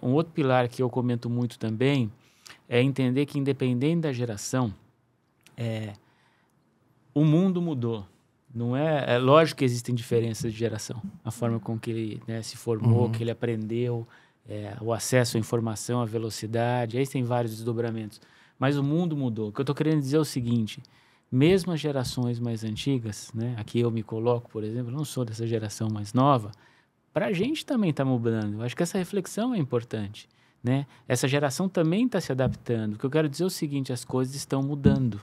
Um outro pilar que eu comento muito também é entender que, independente da geração, o mundo mudou. Não é lógico que existem diferenças de geração. A forma com que ele, né, se formou, que ele aprendeu, o acesso à informação, a velocidade, aí tem vários desdobramentos. Mas o mundo mudou. O que eu estou querendo dizer é o seguinte, mesmo as gerações mais antigas, né, aqui eu me coloco, por exemplo, não sou dessa geração mais nova, para a gente também está mudando. Eu acho que essa reflexão é importante. Né? Essa geração também está se adaptando. O que eu quero dizer é o seguinte, as coisas estão mudando.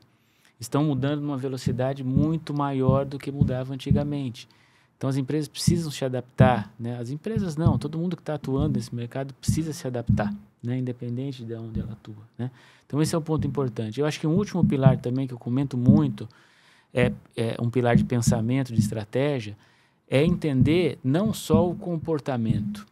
Estão mudando numa velocidade muito maior do que mudava antigamente. Então, as empresas precisam se adaptar, né? As empresas não, todo mundo que está atuando nesse mercado precisa se adaptar, né? Independente de onde ela atua, né? Então, esse é um ponto importante. Eu acho que um último pilar também que eu comento muito, é um pilar de pensamento, de estratégia, é entender não só o comportamento,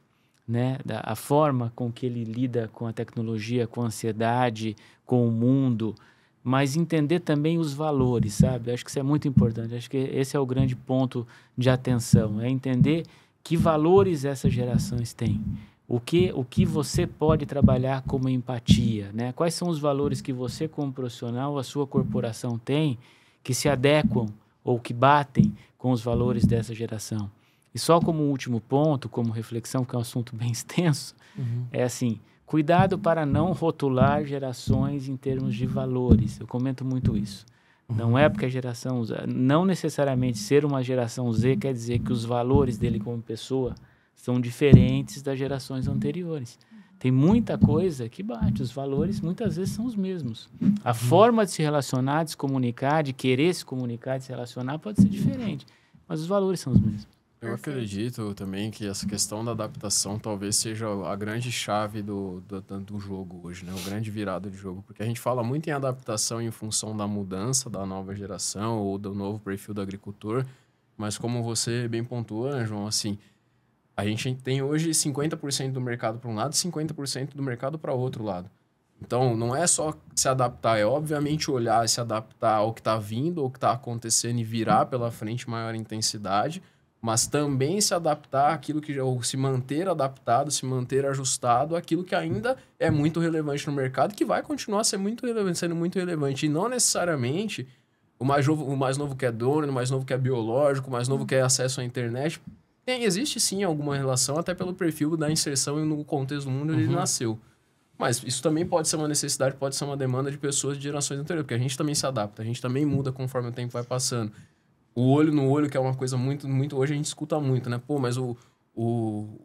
né? A forma com que ele lida com a tecnologia, com a ansiedade, com o mundo, mas entender também os valores, sabe? Acho que isso é muito importante. Acho que esse é o grande ponto de atenção, é entender que valores essas gerações têm. O que você pode trabalhar como empatia, né? Quais são os valores que você, como profissional, a sua corporação tem, que se adequam ou que batem com os valores dessa geração. E só como último ponto, como reflexão, que é um assunto bem extenso, é assim... Cuidado para não rotular gerações em termos de valores. Eu comento muito isso. Não é porque a geração Z... Não necessariamente ser uma geração Z quer dizer que os valores dele como pessoa são diferentes das gerações anteriores. Tem muita coisa que bate. Os valores muitas vezes são os mesmos. A forma de se relacionar, de se comunicar, de querer se comunicar, de se relacionar pode ser diferente. Mas os valores são os mesmos. Eu acredito também que essa questão da adaptação talvez seja a grande chave do jogo hoje, né? O grande virado de jogo. Porque a gente fala muito em adaptação em função da mudança da nova geração ou do novo perfil do agricultor, mas como você bem pontuou, né, João, assim, a gente tem hoje 50% do mercado para um lado e 50% do mercado para o outro lado. Então, não é só se adaptar, é obviamente olhar e se adaptar ao que está vindo, ao que está acontecendo e virar pela frente maior intensidade, mas também se adaptar àquilo que ou se manter adaptado, se manter ajustado àquilo que ainda é muito relevante no mercado, que vai continuar sendo muito relevante. E não necessariamente o mais novo que é drone, o mais novo que é biológico, o mais novo que é acesso à internet. Existe sim alguma relação, até pelo perfil da inserção e no contexto do mundo onde ele nasceu. Mas isso também pode ser uma necessidade, pode ser uma demanda de pessoas de gerações anteriores, porque a gente também se adapta, a gente também muda conforme o tempo vai passando. O olho no olho, que é uma coisa muito, muito... Hoje a gente escuta muito, né? Pô, mas o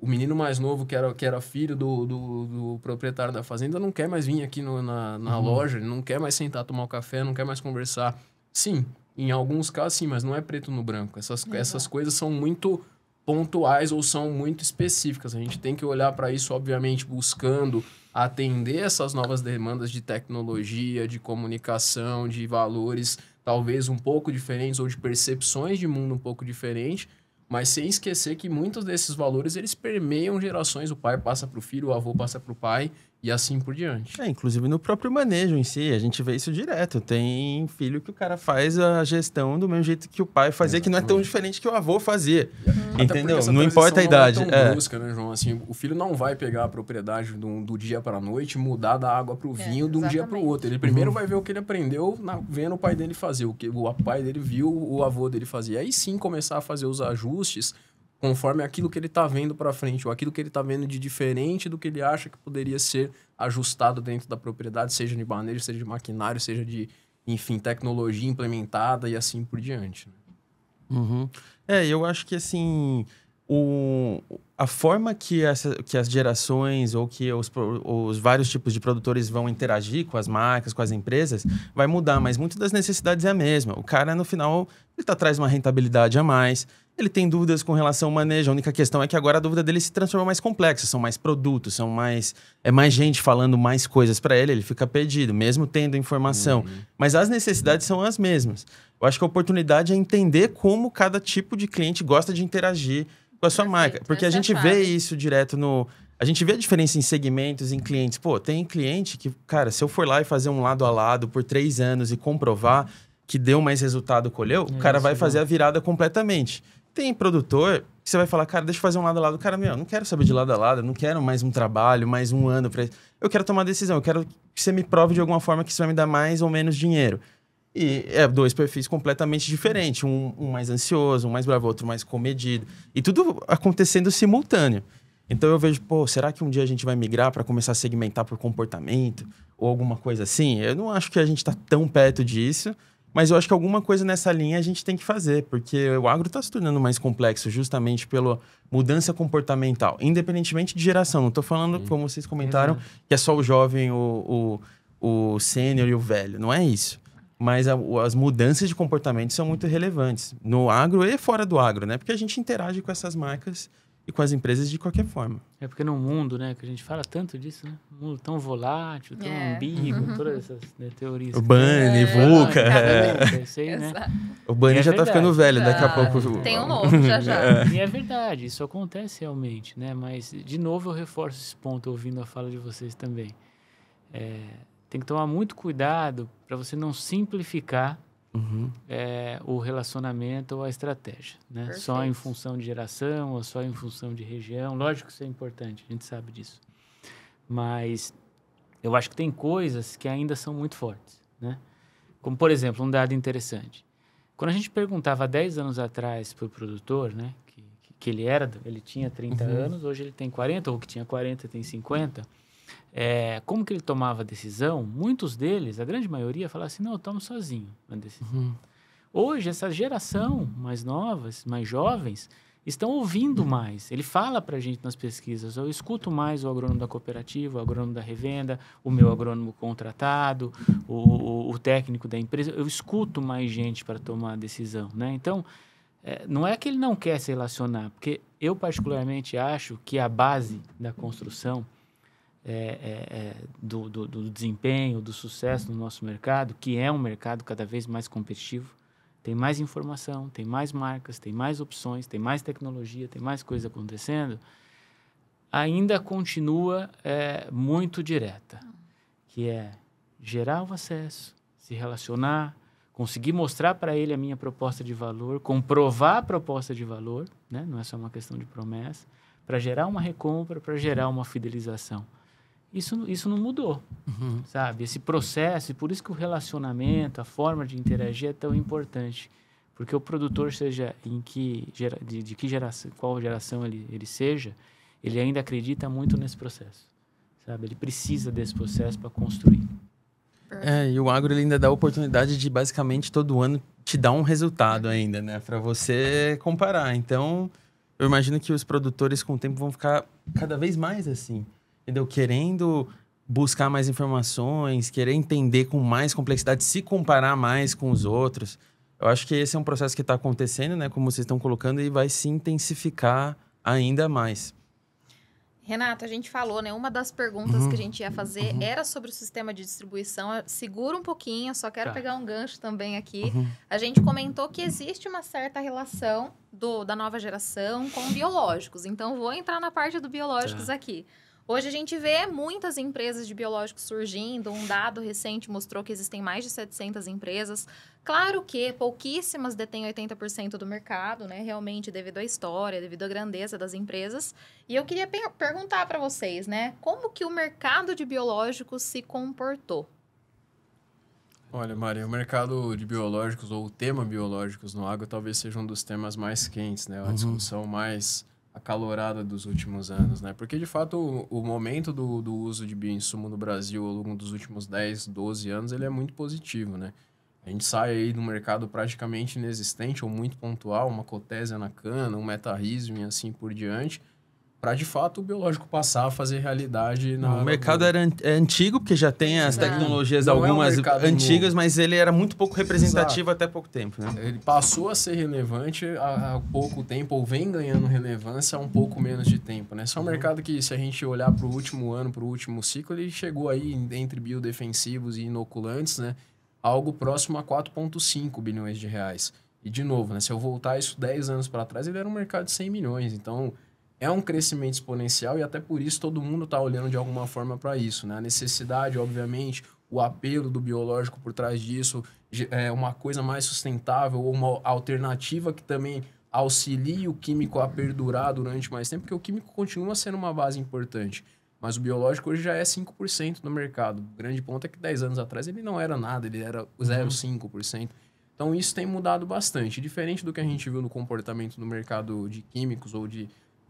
menino mais novo, que era filho do proprietário da fazenda, não quer mais vir aqui na loja, ele não quer mais sentar, tomar um café, não quer mais conversar. Sim, em alguns casos sim, mas não é preto no branco. Essas coisas são muito pontuais ou são muito específicas. A gente tem que olhar para isso, obviamente, buscando atender essas novas demandas de tecnologia, de comunicação, de valores talvez um pouco diferentes ou de percepções de mundo um pouco diferentes, mas sem esquecer que muitos desses valores eles permeiam gerações. O pai passa para o filho, o avô passa para o pai e assim por diante. Inclusive no próprio manejo em si, a gente vê isso direto. Tem filho que o cara faz a gestão do mesmo jeito que o pai fazia, que não é tão diferente que o avô fazia. Entendeu? Não importa a idade. Não é tão brusca, né, João? Assim, o filho não vai pegar a propriedade do dia para a noite, mudar da água para o vinho de um dia para o outro. Ele primeiro vai ver o que ele aprendeu vendo o pai dele fazer, o que o pai dele viu, o avô dele fazer. Aí sim começar a fazer os ajustes conforme aquilo que ele está vendo para frente, ou aquilo que ele está vendo de diferente do que ele acha que poderia ser ajustado dentro da propriedade, seja de manejo, seja de maquinário, seja de, enfim, tecnologia implementada e assim por diante. Uhum. Eu acho que, assim, a forma que as gerações ou que os vários tipos de produtores vão interagir com as marcas, com as empresas, vai mudar, mas muitas das necessidades é a mesma. O cara, no final, ele traz uma rentabilidade a mais, ele tem dúvidas com relação ao manejo. A única questão é que agora a dúvida dele se transforma mais complexa. São mais produtos, é mais gente falando mais coisas para ele fica perdido, mesmo tendo informação. Mas as necessidades são as mesmas. Eu acho que a oportunidade é entender como cada tipo de cliente gosta de interagir com a sua marca. Porque a gente vê isso direto A gente vê a diferença em segmentos, em clientes. Pô, tem cliente que, cara, se eu for lá e fazer um lado a lado por 3 anos e comprovar que deu mais resultado, colheu, o cara vai fazer a virada completamente. Tem produtor que você vai falar, cara, deixa eu fazer um lado a lado. Cara, não quero saber de lado a lado, não quero mais um trabalho, mais um ano pra... Eu quero tomar decisão, eu quero que você me prove de alguma forma que isso vai me dar mais ou menos dinheiro. E 2 perfis completamente diferentes. Um mais ansioso, um mais bravo, outro mais comedido. E tudo acontecendo simultâneo. Então eu vejo, será que um dia a gente vai migrar para começar a segmentar por comportamento? Ou alguma coisa assim? Eu não acho que a gente está tão perto disso, mas eu acho que alguma coisa nessa linha a gente tem que fazer, porque o agro está se tornando mais complexo justamente pela mudança comportamental, independentemente de geração. Não estou falando, como vocês comentaram, que é só o jovem, o sênior e o velho. Não é isso. Mas as mudanças de comportamento são muito relevantes no agro e fora do agro, né? Porque a gente interage com essas marcas e com as empresas de qualquer forma. É porque no mundo, né, que a gente fala tanto disso, né? Um mundo tão volátil, tão ambíguo, todas essas teorias. O Bunny, VUCA. Isso aí, né? O Bunny já tá ficando velho, daqui a pouco... Tem um novo, já. E é verdade, isso acontece realmente, né? Mas, de novo, eu reforço esse ponto, ouvindo a fala de vocês também. Tem que tomar muito cuidado para você não simplificar o relacionamento ou a estratégia, né? Só em função de geração ou só em função de região. Lógico que isso é importante, a gente sabe disso. Mas eu acho que tem coisas que ainda são muito fortes, né? Como, por exemplo, um dado interessante. Quando a gente perguntava há 10 anos atrás para o produtor, né, que ele tinha 30 anos, hoje ele tem 40, ou que tinha 40 tem 50... como que ele tomava a decisão, muitos deles, a grande maioria, falava assim, não, eu tomo sozinho a decisão. Hoje, essa geração mais novas, mais jovens, estão ouvindo mais. Ele fala para a gente nas pesquisas, eu escuto mais o agrônomo da cooperativa, o agrônomo da revenda, o meu agrônomo contratado, o técnico da empresa, eu escuto mais gente para tomar a decisão, né? Então, não é que ele não quer se relacionar, porque eu particularmente acho que a base da construção do desempenho, do sucesso no nosso mercado, que é um mercado cada vez mais competitivo, tem mais informação, tem mais marcas, tem mais opções, tem mais tecnologia, tem mais coisa acontecendo, ainda continua muito direta, que é gerar o acesso, se relacionar, conseguir mostrar para ele a minha proposta de valor, comprovar a proposta de valor, né? Não é só uma questão de promessa, para gerar uma recompra, para gerar uma fidelização. Isso não mudou, sabe? Esse processo, e por isso que o relacionamento, a forma de interagir é tão importante. Porque o produtor, seja qual geração ele seja, ele ainda acredita muito nesse processo, sabe? Ele precisa desse processo para construir. E o agro ele ainda dá a oportunidade de basicamente todo ano te dar um resultado ainda, né? Para você comparar. Então, eu imagino que os produtores com o tempo vão ficar cada vez mais assim, entendeu? Querendo buscar mais informações, querer entender com mais complexidade, se comparar mais com os outros. Eu acho que esse é um processo que está acontecendo, né? Como vocês estão colocando, e vai se intensificar ainda mais. Renato, a gente falou, né? Uma das perguntas que a gente ia fazer era sobre o sistema de distribuição. Segura um pouquinho, só quero pegar um gancho também aqui. A gente comentou que existe uma certa relação da nova geração com biológicos. Então, vou entrar na parte do biológicos aqui. Hoje a gente vê muitas empresas de biológicos surgindo. Um dado recente mostrou que existem mais de 700 empresas. Claro que pouquíssimas detêm 80% do mercado, né? Realmente devido à história, devido à grandeza das empresas. E eu queria perguntar para vocês, né? Como que o mercado de biológicos se comportou? Olha, Maria, o mercado de biológicos ou o tema biológicos no agro talvez seja um dos temas mais quentes, né? A discussão mais acalorada dos últimos anos, né? Porque, de fato, o momento do uso de bioinsumo no Brasil ao longo dos últimos 10, 12 anos, ele é muito positivo, né? A gente sai aí de um mercado praticamente inexistente ou muito pontual, uma cotésia na cana, um metarrhizium e assim por diante, para, de fato, o biológico passar a fazer realidade na... O mercado era antigo, porque já tem as tecnologias, algumas antigas, mas ele era muito pouco representativo até pouco tempo, né? Ele passou a ser relevante há pouco tempo, ou vem ganhando relevância há um pouco menos de tempo, né? Esse é um mercado que, se a gente olhar para o último ano, para o último ciclo, ele chegou aí, entre biodefensivos e inoculantes, né? Algo próximo a 4,5 bilhões de reais. E, de novo, né? Se eu voltar isso 10 anos para trás, ele era um mercado de 100 milhões. Então, é um crescimento exponencial e até por isso todo mundo está olhando de alguma forma para isso, né? A necessidade, obviamente, o apelo do biológico por trás disso, é uma coisa mais sustentável ou uma alternativa que também auxilie o químico a perdurar durante mais tempo, porque o químico continua sendo uma base importante. Mas o biológico hoje já é 5% no mercado. O grande ponto é que 10 anos atrás ele não era nada, ele era 0,5%. Então isso tem mudado bastante. Diferente do que a gente viu no comportamento no mercado de químicos ou de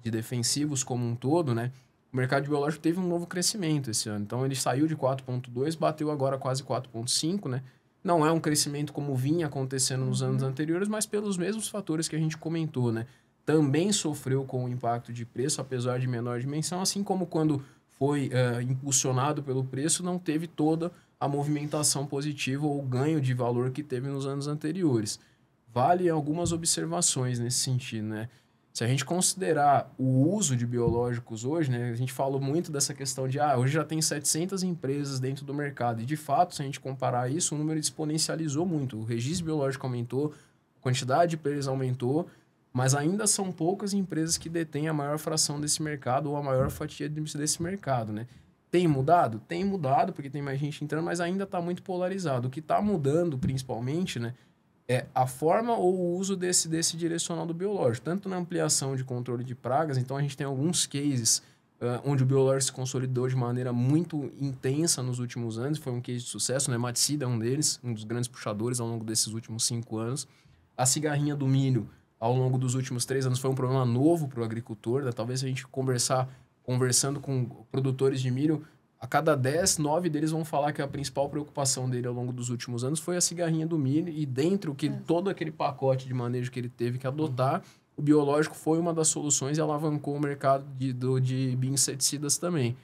defensivos como um todo, né? O mercado de biológico teve um novo crescimento esse ano. Então, ele saiu de 4,2, bateu agora quase 4,5, né? Não é um crescimento como vinha acontecendo nos anos anteriores, mas pelos mesmos fatores que a gente comentou, né? Também sofreu com o impacto de preço, apesar de menor dimensão, assim como quando foi impulsionado pelo preço, não teve toda a movimentação positiva ou ganho de valor que teve nos anos anteriores. Vale algumas observações nesse sentido, né? Se a gente considerar o uso de biológicos hoje, né, a gente falou muito dessa questão de hoje já tem 700 empresas dentro do mercado. E, de fato, se a gente comparar isso, o número exponencializou muito. O registro biológico aumentou, a quantidade de players aumentou, mas ainda são poucas empresas que detêm a maior fração desse mercado ou a maior fatia desse mercado, né? Tem mudado? Tem mudado, porque tem mais gente entrando, mas ainda está muito polarizado. O que está mudando, principalmente, né, é a forma ou o uso desse direcional do biológico, tanto na ampliação de controle de pragas. Então, a gente tem alguns cases onde o biológico se consolidou de maneira muito intensa nos últimos anos, foi um case de sucesso, né? Nematicida é um deles, um dos grandes puxadores ao longo desses últimos 5 anos. A cigarrinha do milho, ao longo dos últimos 3 anos, foi um problema novo para o agricultor, né? Talvez a gente conversando com produtores de milho, a cada 10, 9 deles vão falar que a principal preocupação dele ao longo dos últimos anos foi a cigarrinha do milho, e dentro todo aquele pacote de manejo que ele teve que adotar, o biológico foi uma das soluções e alavancou o mercado de bioinseticidas também.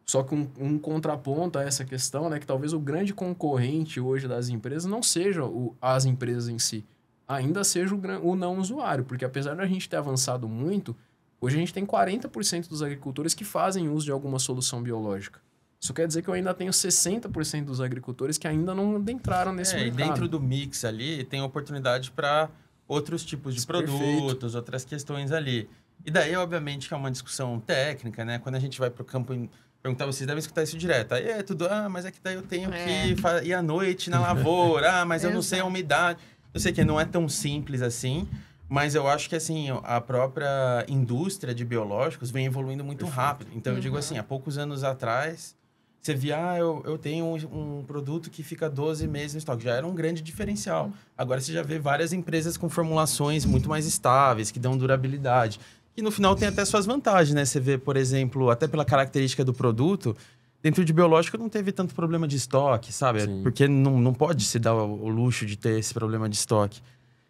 Só que um contraponto a essa questão, né, que talvez o grande concorrente hoje das empresas não seja as empresas em si, ainda seja o não usuário, porque apesar da gente ter avançado muito, hoje a gente tem 40% dos agricultores que fazem uso de alguma solução biológica. Isso quer dizer que eu ainda tenho 60% dos agricultores que ainda não entraram nesse mercado. E dentro do mix ali, tem oportunidade para outros tipos de produtos, outras questões ali. E daí, obviamente, que é uma discussão técnica, né? Quando a gente vai para o campo perguntar, vocês devem escutar isso direto. Aí é tudo, mas é que daí eu tenho que ir à noite na lavoura, mas eu não sei a umidade. Eu sei que não é tão simples assim, mas eu acho que, assim, a própria indústria de biológicos vem evoluindo muito rápido. Então, eu digo assim, há poucos anos atrás, você via, eu tenho um produto que fica 12 meses no estoque. Já era um grande diferencial. Agora, você já vê várias empresas com formulações muito mais estáveis, que dão durabilidade. que no final tem até suas vantagens, né? Você vê, por exemplo, até pela característica do produto, dentro de biológico não teve tanto problema de estoque, sabe? Sim. Porque não pode se dar o luxo de ter esse problema de estoque.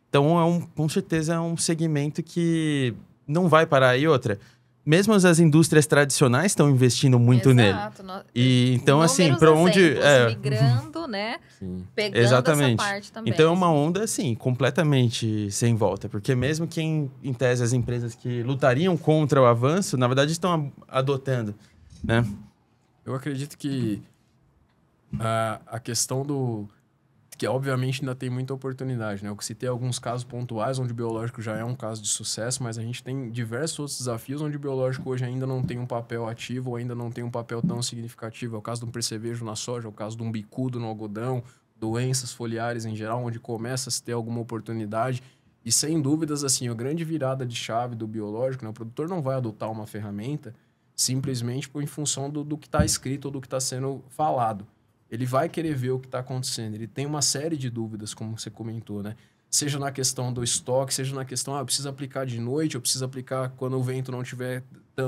Então, com certeza, é um segmento que não vai parar. E outra, mesmo as indústrias tradicionais estão investindo muito nele. E então, assim, para onde... migrando, né? Sim. Pegando exatamente. essa parte também. Então, é uma onda, assim, completamente sem volta. Porque mesmo quem, em tese, as empresas que lutariam contra o avanço, na verdade, estão adotando, né? Eu acredito que a questão do... que obviamente ainda tem muita oportunidade, né? Eu citei alguns casos pontuais onde o biológico já é um caso de sucesso, mas a gente tem diversos outros desafios onde o biológico hoje ainda não tem um papel ativo ou ainda não tem um papel tão significativo. É o caso de um percevejo na soja, é o caso de um bicudo no algodão, doenças foliares em geral, onde começa a se ter alguma oportunidade. E sem dúvidas, assim, a grande virada de chave do biológico, né? O produtor não vai adotar uma ferramenta simplesmente em função do que está escrito ou do que está sendo falado. Ele vai querer ver o que está acontecendo. Ele tem uma série de dúvidas, como você comentou, né? Seja na questão do estoque, seja na questão, eu preciso aplicar de noite, eu preciso aplicar quando o vento não estiver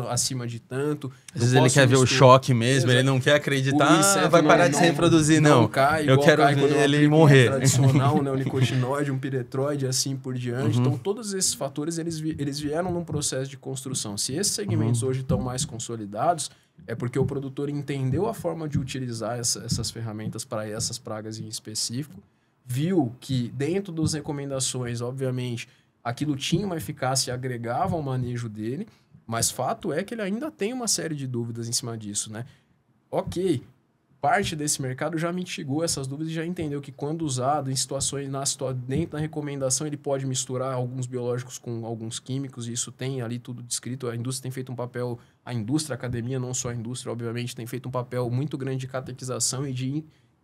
acima de tanto. Às vezes ele quer ver o choque mesmo, ele não quer acreditar, vai parar de se reproduzir, não. Cai, eu quero ver ele morrer. Tradicional, né? Um neonicotinoide, um piretroide, assim por diante. Então, todos esses fatores, eles vieram num processo de construção. Se esses segmentos hoje estão mais consolidados, é porque o produtor entendeu a forma de utilizar essas ferramentas para essas pragas em específico, viu que dentro das recomendações, obviamente, aquilo tinha uma eficácia e agregava ao manejo dele, mas fato é que ele ainda tem uma série de dúvidas em cima disso, né? Ok, parte desse mercado já mitigou essas dúvidas e já entendeu que quando usado em situações, dentro da recomendação, ele pode misturar alguns biológicos com alguns químicos, e isso tem ali tudo descrito. A indústria tem feito um papel, a indústria, a academia, não só a indústria, obviamente, tem feito um papel muito grande de catequização e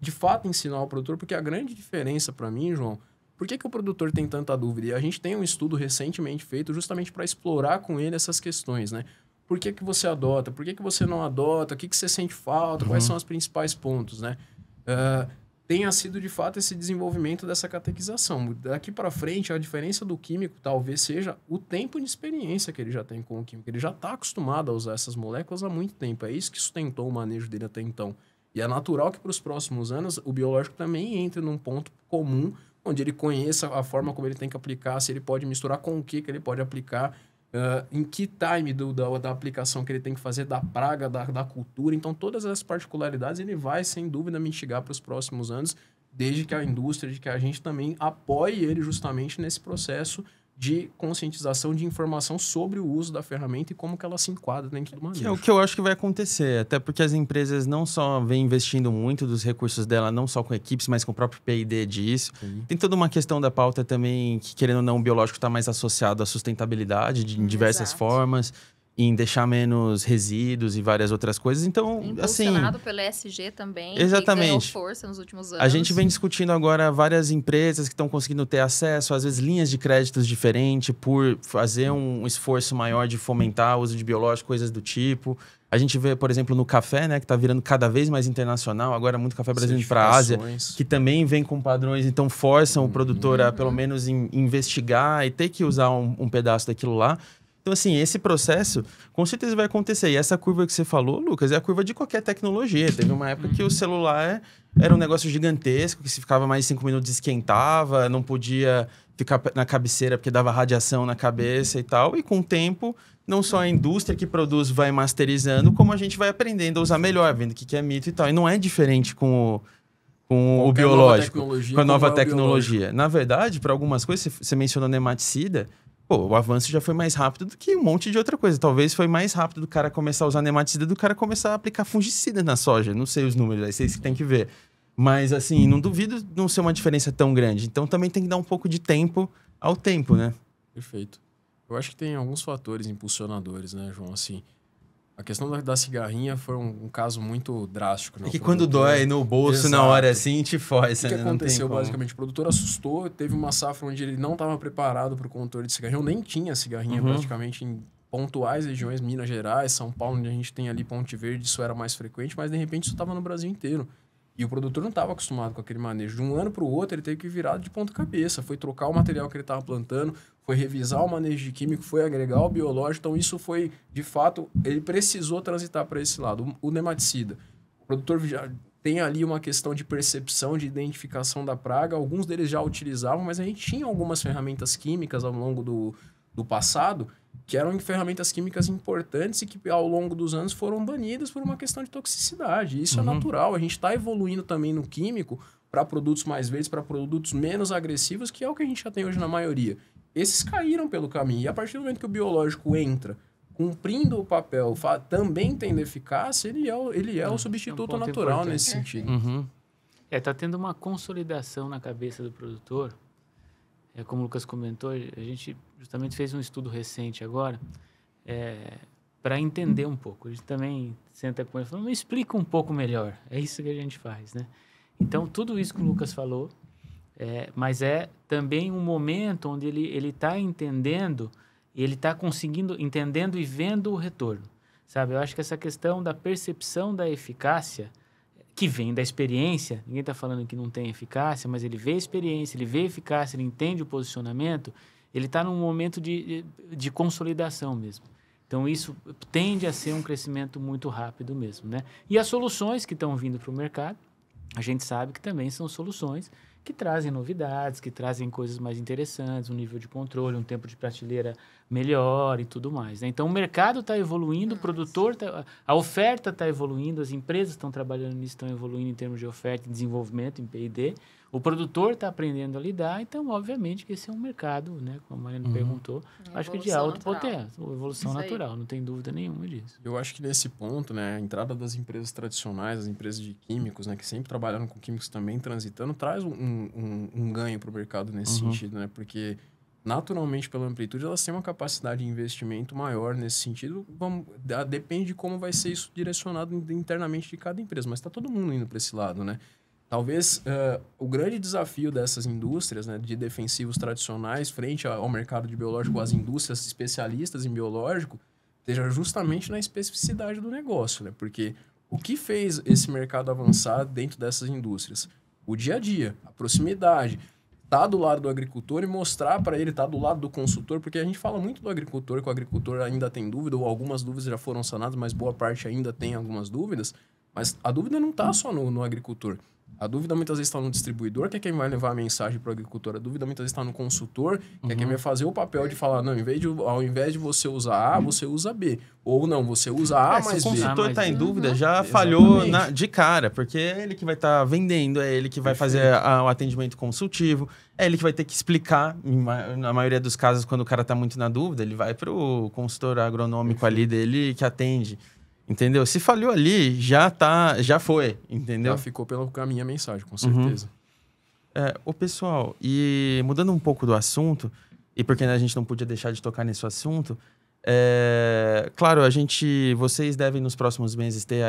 de fato ensinar o produtor, porque a grande diferença para mim, João, por que o produtor tem tanta dúvida? E a gente tem um estudo recentemente feito justamente para explorar com ele essas questões, né? Por que você adota? Por que você não adota? O que você sente falta? Quais são os principais pontos, né? Tenha sido, de fato, esse desenvolvimento dessa catequização. Daqui para frente, a diferença do químico talvez seja o tempo de experiência que ele já tem com o químico. Ele já está acostumado a usar essas moléculas há muito tempo. É isso que sustentou o manejo dele até então. E é natural que para os próximos anos o biológico também entre num ponto comum, onde ele conheça a forma como ele tem que aplicar, se ele pode misturar com o que ele pode aplicar, em que time da aplicação que ele tem que fazer, da praga, da cultura. Então, todas essas particularidades ele vai, sem dúvida, mitigar para os próximos anos, desde que a indústria, de que a gente também apoie ele justamente nesse processo de conscientização, de informação sobre o uso da ferramenta e como que ela se enquadra dentro do manejo. Que é o que eu acho que vai acontecer, até porque as empresas não só vêm investindo muito dos recursos dela, não só com equipes, mas com o próprio P&D disso. Sim. Tem toda uma questão da pauta também, que querendo ou não, o biológico está mais associado à sustentabilidade em diversas formas, em deixar menos resíduos e várias outras coisas. Então, impulsionado assim, pelo ESG também, exatamente. Que ganhou força nos últimos anos. A gente vem discutindo agora várias empresas que estão conseguindo ter acesso, às vezes linhas de créditos diferentes, por fazer um esforço maior de fomentar o uso de biológico, coisas do tipo. A gente vê, por exemplo, no café, né, que está virando cada vez mais internacional, agora muito café brasileiro para a Ásia, que também vem com padrões, então forçam o produtor a, pelo menos, investigar e ter que usar um pedaço daquilo lá. Então, assim, esse processo com certeza vai acontecer. E essa curva que você falou, Lucas, é a curva de qualquer tecnologia. Teve uma época que o celular era um negócio gigantesco, que se ficava mais de 5 minutos esquentava, não podia ficar na cabeceira porque dava radiação na cabeça e tal. E com o tempo, não só a indústria que produz vai masterizando, como a gente vai aprendendo a usar melhor, vendo o que é mito e tal. E não é diferente com o biológico, com a nova tecnologia. Na verdade, para algumas coisas, você mencionou nematicida, pô, o avanço já foi mais rápido do que um monte de outra coisa. Talvez foi mais rápido do cara começar a usar nematicida do cara começar a aplicar fungicida na soja. Não sei os números, aí vocês que tem que ver. Mas, assim, não duvido não ser uma diferença tão grande. Então, também tem que dar um pouco de tempo ao tempo, né? Perfeito. Eu acho que tem alguns fatores impulsionadores, né, João? Assim, a questão da cigarrinha foi um caso muito drástico. Né? É que quando dói no bolso, exato, na hora assim, te força. O que aconteceu, basicamente? O produtor assustou, teve uma safra onde ele não estava preparado para o controle de cigarrinha. Eu nem tinha cigarrinha praticamente em pontuais regiões, Minas Gerais, São Paulo, onde a gente tem ali Ponte Verde, isso era mais frequente, mas de repente isso estava no Brasil inteiro. E o produtor não estava acostumado com aquele manejo. De um ano para o outro, ele teve que virar de ponta cabeça. Foi trocar o material que ele estava plantando, foi revisar o manejo de químico, foi agregar o biológico. Então, isso foi, de fato, ele precisou transitar para esse lado. O nematicida, o produtor já tem ali uma questão de percepção, de identificação da praga. Alguns deles já utilizavam, mas a gente tinha algumas ferramentas químicas ao longo do passado, que eram ferramentas químicas importantes e que ao longo dos anos foram banidas por uma questão de toxicidade. Isso é natural. A gente está evoluindo também no químico para produtos mais verdes, para produtos menos agressivos, que é o que a gente já tem hoje na maioria. Esses caíram pelo caminho. E a partir do momento que o biológico entra, cumprindo o papel, também tendo eficácia, ele é o substituto natural nesse sentido. Tá tendo uma consolidação na cabeça do produtor. Como o Lucas comentou, a gente justamente fez um estudo recente agora para entender um pouco. A gente também senta com ele e fala, me explica um pouco melhor. É isso que a gente faz, né? Então, tudo isso que o Lucas falou, mas é também um momento onde ele está entendendo, ele está conseguindo, entendendo e vendo o retorno, sabe? Eu acho que essa questão da percepção da eficácia, que vem da experiência, ninguém está falando que não tem eficácia, mas ele vê a experiência, ele vê a eficácia, ele entende o posicionamento, ele está num momento de consolidação mesmo. Então, isso tende a ser um crescimento muito rápido mesmo, né? E as soluções que estão vindo para o mercado, a gente sabe que também são soluções que trazem novidades, que trazem coisas mais interessantes, um nível de controle, um tempo de prateleira melhor e tudo mais, né? Então, o mercado está evoluindo, o produtor a oferta está evoluindo, as empresas estão trabalhando nisso, estão evoluindo em termos de oferta e desenvolvimento em P&D, o produtor está aprendendo a lidar, então, obviamente, que esse é um mercado, né? Como a Mariana perguntou, acho que de alto potencial, evolução natural, não tem dúvida nenhuma disso. Eu acho que nesse ponto, né, a entrada das empresas tradicionais, as empresas de químicos, né, que sempre trabalharam com químicos também transitando, traz um ganho para o mercado nesse sentido, né? Porque naturalmente, pela amplitude, elas têm uma capacidade de investimento maior nesse sentido. Depende de como vai ser isso direcionado internamente de cada empresa, mas está todo mundo indo para esse lado, né? Talvez o grande desafio dessas indústrias, né, de defensivos tradicionais frente ao mercado de biológico, às indústrias especialistas em biológico, esteja justamente na especificidade do negócio, né? Porque o que fez esse mercado avançar dentro dessas indústrias? O dia a dia, a proximidade, estar do lado do agricultor e mostrar para ele estar do lado do consultor, porque a gente fala muito do agricultor, que o agricultor ainda tem dúvida, ou algumas dúvidas já foram sanadas, mas boa parte ainda tem algumas dúvidas, mas a dúvida não está só no agricultor. A dúvida muitas vezes está no distribuidor, que é quem vai levar a mensagem para o agricultor. A dúvida muitas vezes está no consultor, que é quem vai fazer o papel de falar, não, ao invés de você usar A, você usa B. Ou não, você usa A mais B. Se o consultor está em dúvida, já falhou de cara, porque é ele que vai estar vendendo, é ele que vai fazer o atendimento consultivo, é ele que vai ter que explicar. Na maioria dos casos, quando o cara está muito na dúvida, ele vai para o consultor agronômico ali dele que atende. Entendeu? Se falhou ali, já foi, entendeu? Já ficou pelo caminho a mensagem, com certeza. Pessoal, e mudando um pouco do assunto, e porque a gente não podia deixar de tocar nesse assunto, claro, vocês devem nos próximos meses ter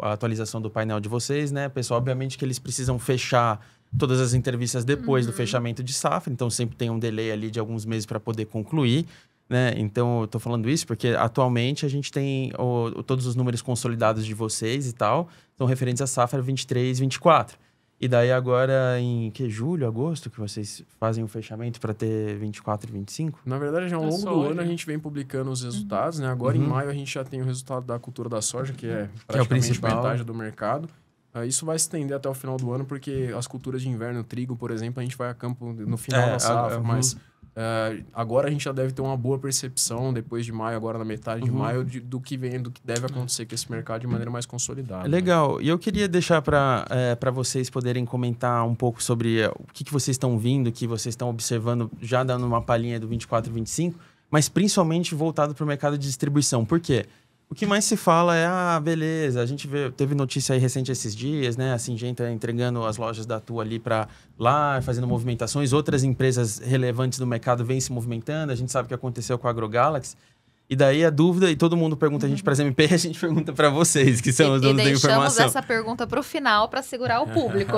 a atualização do painel de vocês, né? Pessoal, obviamente que eles precisam fechar todas as entrevistas depois do fechamento de safra, então sempre tem um delay ali de alguns meses para poder concluir. Né? Então, eu tô falando isso porque atualmente a gente tem todos os números consolidados de vocês e tal, são referentes à safra 23, 24. E daí agora em julho, agosto, que vocês fazem o fechamento para ter 24 e 25? Na verdade, ao longo do ano a gente vem publicando os resultados, né? Agora em maio a gente já tem o resultado da cultura da soja, que é praticamente metade do mercado. Isso vai se estender até o final do ano, porque as culturas de inverno, trigo, por exemplo, a gente vai a campo no final da safra, mas... agora a gente já deve ter uma boa percepção, depois de maio, agora na metade de maio, do que deve acontecer com esse mercado de maneira mais consolidada. Legal. Né? E eu queria deixar para vocês poderem comentar um pouco sobre o que vocês estão vindo, que vocês estão observando, já dando uma palhinha do 24 e 25, mas principalmente voltado para o mercado de distribuição. Por quê? O que mais se fala é, beleza, a gente teve notícia aí recente esses dias, né? A Syngenta entregando as lojas da Tua ali para lá, fazendo movimentações. Outras empresas relevantes do mercado vêm se movimentando. A gente sabe o que aconteceu com a AgroGalaxy. E daí a dúvida, e todo mundo pergunta a gente para as MP, a gente pergunta para vocês, que são os donos da informação. E deixamos essa pergunta para o final, para segurar o público.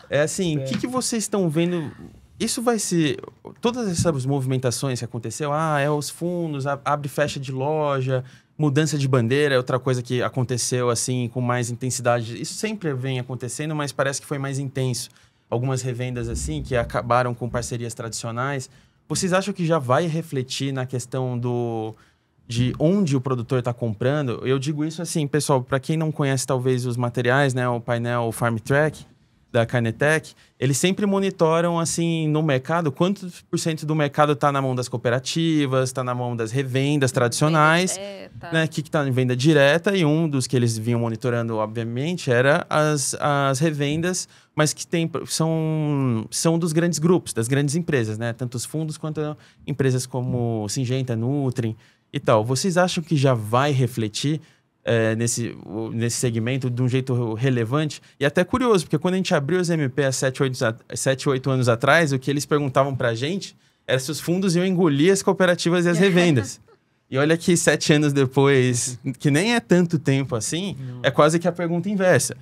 Assim, o que vocês estão vendo... Isso vai ser... Todas essas movimentações que aconteceu, os fundos, abre e fecha de loja... Mudança de bandeira é outra coisa que aconteceu assim com mais intensidade. Isso sempre vem acontecendo, mas parece que foi mais intenso. Algumas revendas assim que acabaram com parcerias tradicionais. vocês acham que já vai refletir na questão de onde o produtor está comprando? Eu digo isso assim, pessoal, para quem não conhece talvez os materiais, né, o painel Farm Track da Kainetech, eles sempre monitoram assim no mercado quantos por cento do mercado está na mão das cooperativas, está na mão das revendas tradicionais, né, que está em venda direta, e um dos que eles vinham monitorando, obviamente, era as revendas, mas que são dos grandes grupos, das grandes empresas, né, tanto os fundos quanto empresas como Syngenta, Nutrim e tal. Vocês acham que já vai refletir nesse segmento de um jeito relevante? E até curioso, porque quando a gente abriu os MP há 7, 8 anos atrás, o que eles perguntavam pra gente era se os fundos iam engolir as cooperativas e as revendas. E olha que 7 anos depois, que nem é tanto tempo assim, é quase que a pergunta inversa.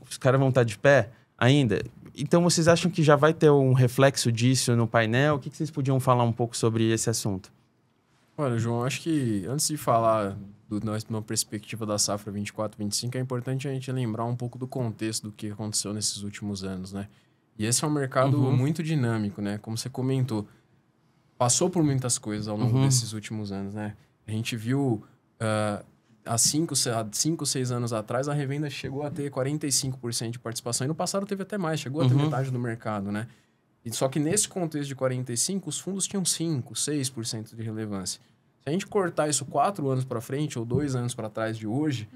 Os caras vão estar de pé ainda? Então, vocês acham que já vai ter um reflexo disso no painel? O que vocês podiam falar um pouco sobre esse assunto? Olha, João, acho que antes de falar numa perspectiva da safra 24-25, é importante a gente lembrar um pouco do contexto do que aconteceu nesses últimos anos, né? E esse é um mercado muito dinâmico, né? Como você comentou, passou por muitas coisas ao longo desses últimos anos, né? A gente viu, há 5, 6 anos atrás, a revenda chegou a ter 45% de participação. E no passado teve até mais, chegou a ter metade do mercado, né? E só que nesse contexto de 45%, os fundos tinham 5%, 6% de relevância. Se a gente cortar isso 4 anos para frente, ou 2 anos para trás de hoje,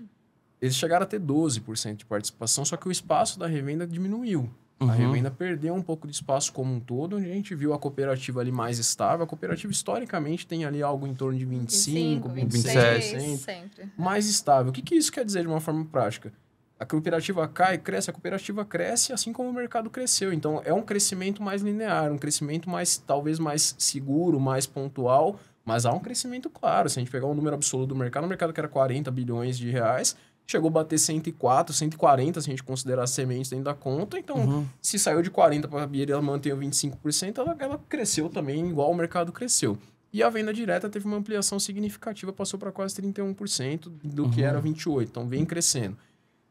eles chegaram a ter 12% de participação, só que o espaço da revenda diminuiu. A revenda perdeu um pouco de espaço como um todo, onde a gente viu a cooperativa ali mais estável. A cooperativa, historicamente, tem ali algo em torno de 25%, 27%. Sempre. Mais estável. O que isso quer dizer de uma forma prática? A cooperativa cai, cresce, a cooperativa cresce assim como o mercado cresceu. Então, é um crescimento mais linear, um crescimento talvez mais seguro, mais pontual, mas há um crescimento claro. Se a gente pegar um número absoluto do mercado que era 40 bilhões de reais, chegou a bater 104, 140, se a gente considerar sementes dentro da conta. Então, se saiu de 40 para a ela manteve 25%, ela cresceu também igual o mercado cresceu. E a venda direta teve uma ampliação significativa, passou para quase 31% do que era 28%. Então, vem crescendo.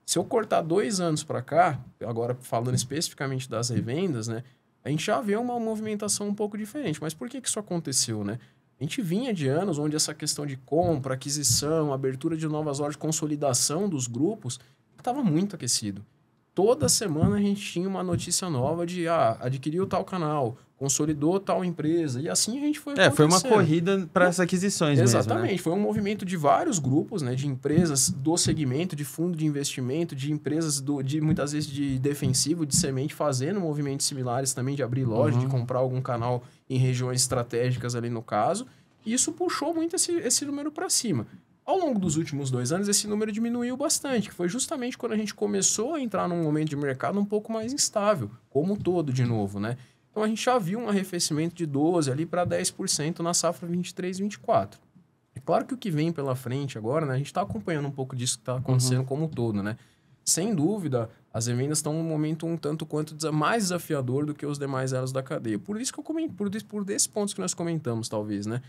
Se eu cortar 2 anos para cá, agora falando especificamente das revendas, né, a gente já vê uma movimentação um pouco diferente. Mas por que isso aconteceu, né? A gente vinha de anos onde essa questão de compra, aquisição, abertura de novas lojas, consolidação dos grupos, estava muito aquecido. Toda semana a gente tinha uma notícia nova de adquiriu tal canal, consolidou tal empresa, e assim a gente foi acontecendo. Foi uma corrida para as aquisições Exatamente, mesmo, né? Foi um movimento de vários grupos, né, de empresas do segmento, de fundo de investimento, de empresas de muitas vezes de defensivo, de semente, fazendo movimentos similares também, de abrir loja, de comprar algum canal em regiões estratégicas ali no caso, e isso puxou muito esse número para cima. Ao longo dos últimos 2 anos, esse número diminuiu bastante, que foi justamente quando a gente começou a entrar num momento de mercado um pouco mais instável, como um todo, de novo, né? Então, a gente já viu um arrefecimento de 12% ali para 10% na safra 23-24. É claro que o que vem pela frente agora, né? A gente está acompanhando um pouco disso que está acontecendo como um todo, né? Sem dúvida, as revendas estão num momento um tanto quanto mais desafiador do que os demais elos da cadeia. Por isso que eu comento, por desses pontos que nós comentamos, talvez, né?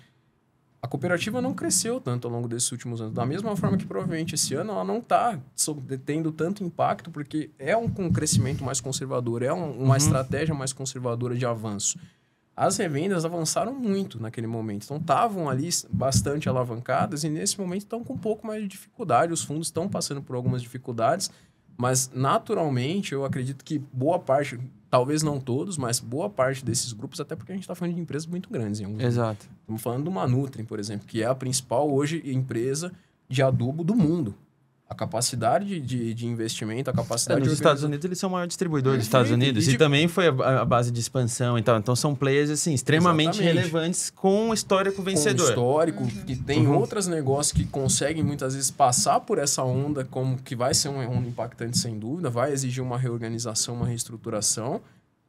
A cooperativa não cresceu tanto ao longo desses últimos anos. Da mesma forma que provavelmente esse ano ela não está tendo tanto impacto, porque é um crescimento mais conservador, é uma estratégia mais conservadora de avanço. As revendas avançaram muito naquele momento. Então, estavam ali bastante alavancadas e, nesse momento, estão com um pouco mais de dificuldade. Os fundos estão passando por algumas dificuldades, mas, naturalmente, eu acredito que boa parte, talvez não todos, mas boa parte desses grupos, até porque a gente está falando de empresas muito grandes. Exato. Estamos falando de uma Nutrim, por exemplo, que é a principal, hoje, empresa de adubo do mundo. A capacidade de investimento, a capacidade nos Estados Unidos, eles são o maior distribuidor dos Estados Unidos. E também foi a base de expansão e tal. Então, são players, assim, extremamente relevantes com um histórico vencedor. Com histórico, que tem outros negócios que conseguem, muitas vezes, passar por essa onda, como que vai ser uma onda impactante, sem dúvida. Vai exigir uma reorganização, uma reestruturação.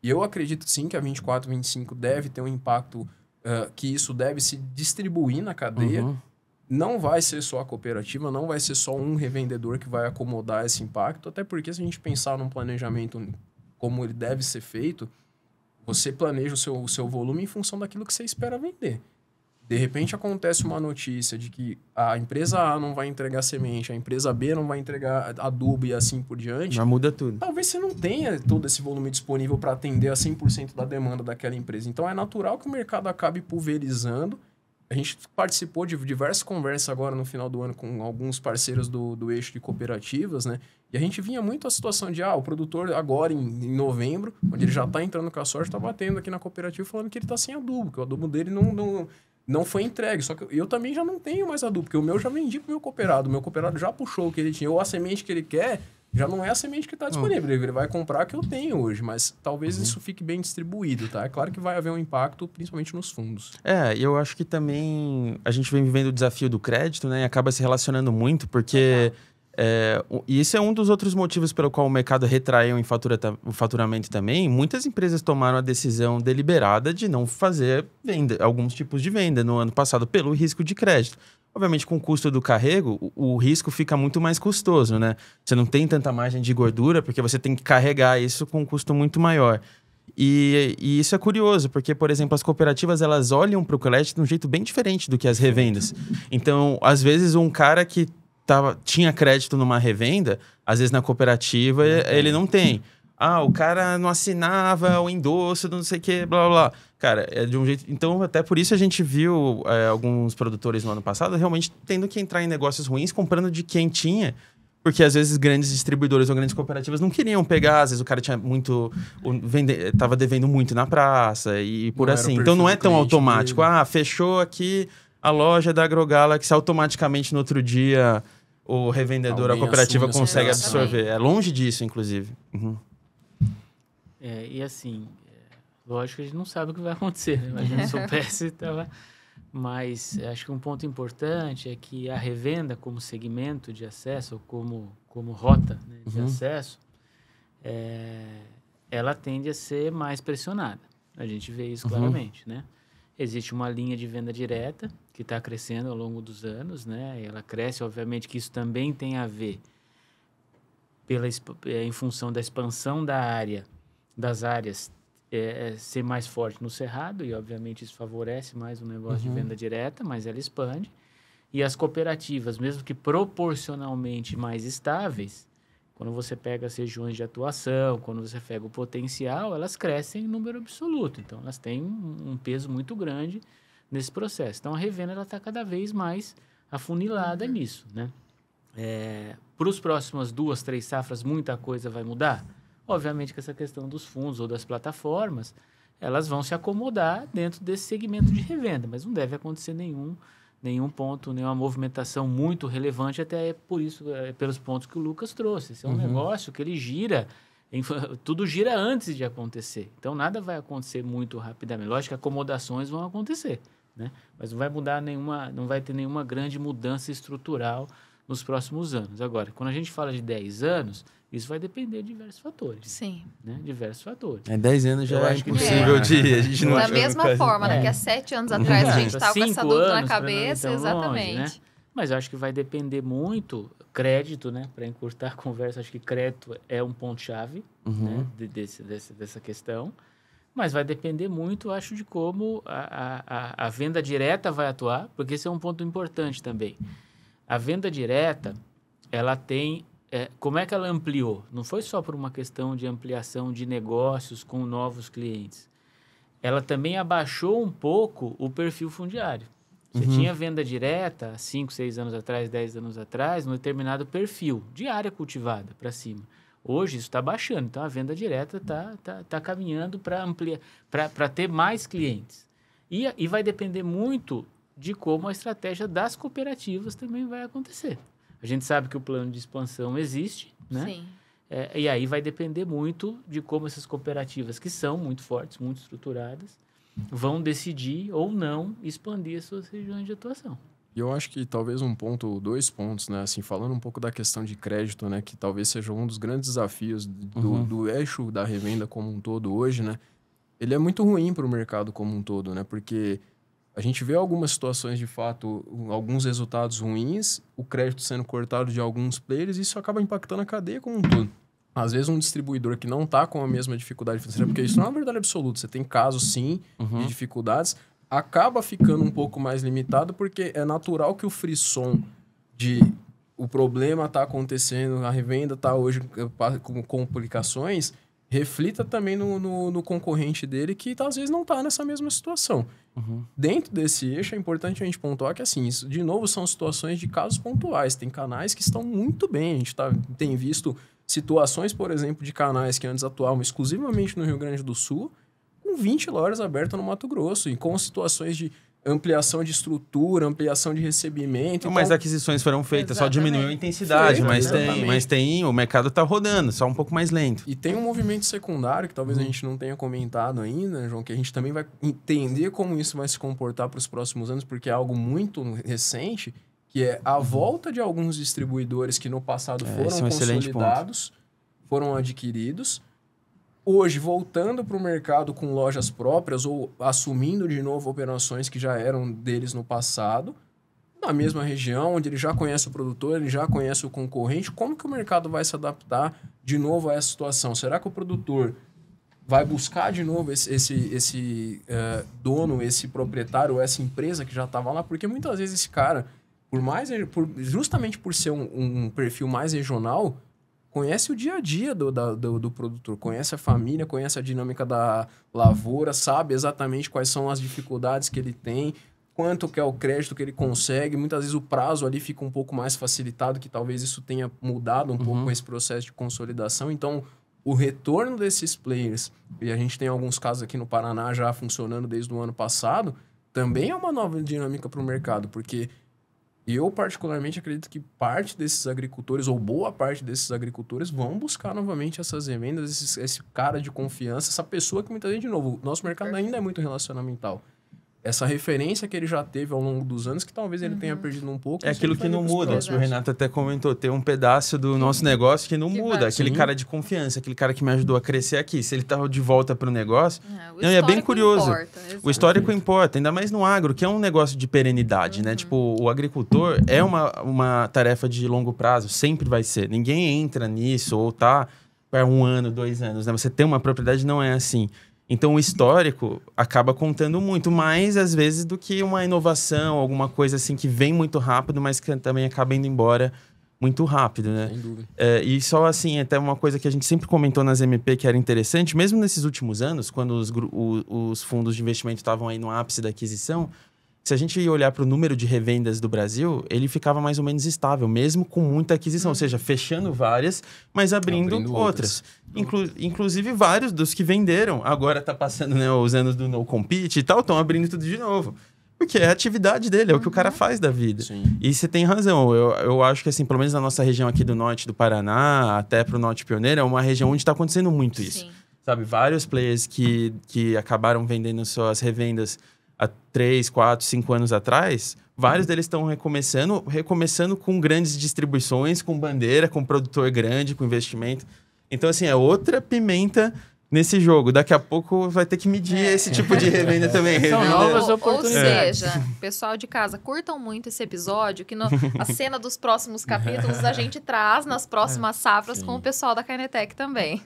E eu acredito, sim, que a 24-25 deve ter um impacto, que isso deve se distribuir na cadeia. Não vai ser só a cooperativa, não vai ser só um revendedor que vai acomodar esse impacto, até porque se a gente pensar num planejamento como ele deve ser feito, você planeja o seu volume em função daquilo que você espera vender. de repente acontece uma notícia de que a empresa A não vai entregar semente, a empresa B não vai entregar adubo e assim por diante. Já muda tudo. Talvez você não tenha todo esse volume disponível para atender a 100% da demanda daquela empresa. Então, é natural que o mercado acabe pulverizando. A gente participou de diversas conversas agora no final do ano com alguns parceiros do eixo de cooperativas, né? E a gente vinha muito a situação de, o produtor agora em novembro, onde ele já está entrando com a soja, está batendo aqui na cooperativa falando que ele está sem adubo, que o adubo dele não foi entregue. Só que eu também já não tenho mais adubo, porque o meu já vendi pro meu cooperado. O meu cooperado já puxou o que ele tinha. Ou a semente que ele quer já não é a semente que está disponível. Ele vai comprar a que eu tenho hoje, mas talvez isso fique bem distribuído, tá? É claro que vai haver um impacto, principalmente nos fundos. E eu acho que também a gente vem vivendo o desafio do crédito, né? E acaba se relacionando muito, porque... e isso é um dos outros motivos pelo qual o mercado retraiu o faturamento também. Muitas empresas tomaram a decisão deliberada de não fazer alguns tipos de venda no ano passado pelo risco de crédito. Obviamente, com o custo do carrego, o risco fica muito mais custoso, né? Você não tem tanta margem de gordura, porque você tem que carregar isso com um custo muito maior. E isso é curioso, porque, por exemplo, as cooperativas, elas olham para o crédito de um jeito bem diferente do que as revendas. Então, às vezes, um cara que tinha crédito numa revenda, às vezes na cooperativa ele não tem. O cara não assinava o endosso, não sei o que, blá, blá, blá. Cara, é de um jeito... Então, até por isso a gente viu alguns produtores no ano passado realmente tendo que entrar em negócios ruins, comprando de quem tinha, porque às vezes grandes distribuidores ou grandes cooperativas não queriam pegar, às vezes o cara tinha muito... Tava devendo muito na praça e por assim. Então, não é tão automático. Fechou aqui a loja da AgroGalaxy, automaticamente no outro dia o revendedor, a cooperativa consegue absorver. É longe disso, inclusive. Uhum. E assim, lógico que a gente não sabe o que vai acontecer, né? Mas a gente soubesse, tava... Mas acho que um ponto importante é que a revenda como segmento de acesso, ou como rota, né, de acesso, ela tende a ser mais pressionada. A gente vê isso claramente, né? Existe uma linha de venda direta que está crescendo ao longo dos anos, né? Ela cresce, obviamente, que isso também tem a ver em função da expansão das áreas ser mais forte no cerrado, e obviamente isso favorece mais o negócio de venda direta, mas ela expande. E as cooperativas, mesmo que proporcionalmente mais estáveis, quando você pega as regiões de atuação, quando você pega o potencial, elas crescem em número absoluto. Então, elas têm um peso muito grande nesse processo. Então, a revenda está cada vez mais afunilada nisso, né? Para os próximas 2, 3 safras, muita coisa vai mudar? Obviamente que essa questão dos fundos ou das plataformas, elas vão se acomodar dentro desse segmento de revenda, mas não deve acontecer nenhuma movimentação muito relevante, até por isso, pelos pontos que o Lucas trouxe. Esse é um negócio que ele gira, tudo gira antes de acontecer. Então, nada vai acontecer muito rapidamente. Lógico que acomodações vão acontecer, né? Mas não vai ter nenhuma grande mudança estrutural nos próximos anos. Agora, quando a gente fala de 10 anos, isso vai depender de diversos fatores. Sim. Né? Diversos fatores. 10 anos já é impossível de... A gente não da mesma forma, daqui a 7 anos atrás a gente estava com essa dúvida na cabeça. Exatamente. Longe, né? Mas eu acho que vai depender muito, crédito, né? Para encurtar a conversa, acho que crédito é um ponto-chave, né? dessa questão. Mas vai depender muito, acho, de como a venda direta vai atuar, porque esse é um ponto importante também. A venda direta, ela tem... como é que ela ampliou? Não foi só por uma questão de ampliação de negócios com novos clientes. Ela também abaixou um pouco o perfil fundiário. Você tinha venda direta 5, 6 anos atrás, 10 anos atrás, num determinado perfil de área cultivada para cima. Hoje isso está baixando, então a venda direta está caminhando para ampliar, para ter mais clientes. E vai depender muito de como a estratégia das cooperativas também vai acontecer. A gente sabe que o plano de expansão existe, né? Sim. E aí vai depender muito de como essas cooperativas, que são muito fortes, muito estruturadas, vão decidir ou não expandir as suas regiões de atuação. E eu acho que talvez 2 pontos, né? Assim, falando um pouco da questão de crédito, né? Que talvez seja um dos grandes desafios do eixo da revenda como um todo hoje, né? Ele é muito ruim para o mercado como um todo, né? Porque a gente vê algumas situações, de fato, alguns resultados ruins, o crédito sendo cortado de alguns players, e isso acaba impactando a cadeia como um todo. Às vezes, um distribuidor que não está com a mesma dificuldade financeira, porque isso não é uma verdade absoluta. Você tem casos, sim, de dificuldades, acaba ficando um pouco mais limitado, porque é natural que o frisson de o problema está acontecendo, a revenda está hoje com complicações, reflita também no concorrente dele que às vezes não está nessa mesma situação. Dentro desse eixo é importante a gente pontuar que, assim, isso, de novo, são situações de casos pontuais. Tem canais que estão muito bem. A gente tem visto situações, por exemplo, de canais que antes atuavam exclusivamente no Rio Grande do Sul, com 20 lojas abertas no Mato Grosso, e com situações de ampliação de estrutura, ampliação de recebimento. Mas aquisições foram feitas, só diminuiu a intensidade, mas o mercado está rodando, só um pouco mais lento. E tem um movimento secundário que talvez a gente não tenha comentado ainda, João, que a gente também vai entender como isso vai se comportar para os próximos anos, porque é algo muito recente, que é a volta de alguns distribuidores que no passado foram consolidados, foram adquiridos, hoje voltando para o mercado com lojas próprias ou assumindo de novo operações que já eram deles no passado, na mesma região, onde ele já conhece o produtor, ele já conhece o concorrente. Como que o mercado vai se adaptar de novo a essa situação? Será que o produtor vai buscar de novo esse dono, esse proprietário, essa empresa que já estava lá? Porque muitas vezes esse cara, justamente por ser um perfil mais regional, conhece o dia a dia do produtor, conhece a família, conhece a dinâmica da lavoura, sabe exatamente quais são as dificuldades que ele tem, quanto que é o crédito que ele consegue. Muitas vezes o prazo ali fica um pouco mais facilitado, que talvez isso tenha mudado um pouco com esse processo de consolidação. Então, o retorno desses players, e a gente tem alguns casos aqui no Paraná já funcionando desde o ano passado, também é uma nova dinâmica para o mercado, porque eu, particularmente, acredito que parte desses agricultores, ou boa parte desses agricultores, vão buscar novamente essas revendas, esse cara de confiança, essa pessoa que muitas vezes, de novo, o nosso mercado ainda é muito relacionamental. Essa referência que ele já teve ao longo dos anos, que talvez ele tenha perdido um pouco. É aquilo que não muda. O Renato até comentou, tem um pedaço do nosso negócio que não muda. Aquele cara de confiança, aquele cara que me ajudou a crescer aqui. Se ele tá de volta pro negócio... é bem curioso. O histórico importa, ainda mais no agro, que é um negócio de perenidade, né? Tipo, o agricultor é uma tarefa de longo prazo, sempre vai ser. Ninguém entra nisso ou tá para 1 ano, 2 anos, né? Você ter uma propriedade não é assim. Então, o histórico acaba contando muito mais, às vezes, do que uma inovação, alguma coisa assim que vem muito rápido, mas que também acaba indo embora muito rápido, né? Sem dúvida. E só assim, até uma coisa que a gente sempre comentou nas MP que era interessante, mesmo nesses últimos anos, quando os fundos de investimento estavam aí no ápice da aquisição, se a gente olhar para o número de revendas do Brasil, ele ficava mais ou menos estável, mesmo com muita aquisição. Ou seja, fechando várias, mas abrindo outras. Inclusive, vários dos que venderam, agora está passando, né, os anos do No Compete e tal, estão abrindo tudo de novo. Porque é a atividade dele, é o que o cara faz da vida. Sim. E você tem razão. Eu acho que, assim, pelo menos na nossa região aqui do norte do Paraná, até para o Norte Pioneiro, é uma região onde está acontecendo muito isso. Sim. Sabe, vários players que acabaram vendendo suas revendas há 3, 4, 5 anos atrás, vários deles estão recomeçando com grandes distribuições, com bandeira, com produtor grande, com investimento. Então, assim, é outra pimenta nesse jogo. Daqui a pouco vai ter que medir esse tipo de revenda também. São novas oportunidades. Ou seja, pessoal de casa, curtam muito esse episódio, que a cena dos próximos capítulos a gente traz nas próximas safras com o pessoal da Kainetec também.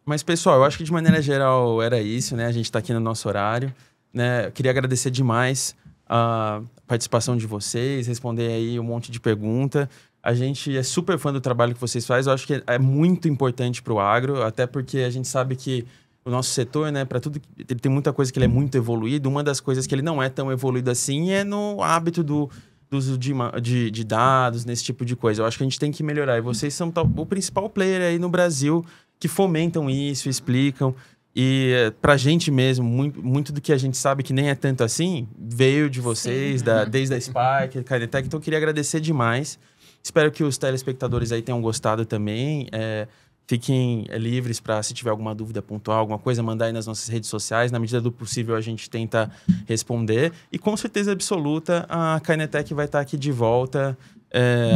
Mas, pessoal, eu acho que de maneira geral era isso, né? A gente está aqui no nosso horário. Né? Eu queria agradecer demais a participação de vocês, responder aí um monte de pergunta. A gente é super fã do trabalho que vocês fazem. Eu acho que é muito importante para o agro, até porque a gente sabe que o nosso setor, né, para tudo, ele tem muita coisa que ele é muito evoluído. Uma das coisas que ele não é tão evoluído assim é no hábito do uso de dados, nesse tipo de coisa. Eu acho que a gente tem que melhorar. E vocês são o principal player aí no Brasil que fomentam isso, explicam. E pra gente mesmo, muito do que a gente sabe que nem é tanto assim, veio de vocês, desde a Spark, Kainetec. Então, eu queria agradecer demais. Espero que os telespectadores aí tenham gostado também. Fiquem livres para, se tiver alguma dúvida pontual, alguma coisa, mandar aí nas nossas redes sociais. Na medida do possível, a gente tenta responder. E, com certeza absoluta, a Kainetec vai estar aqui de volta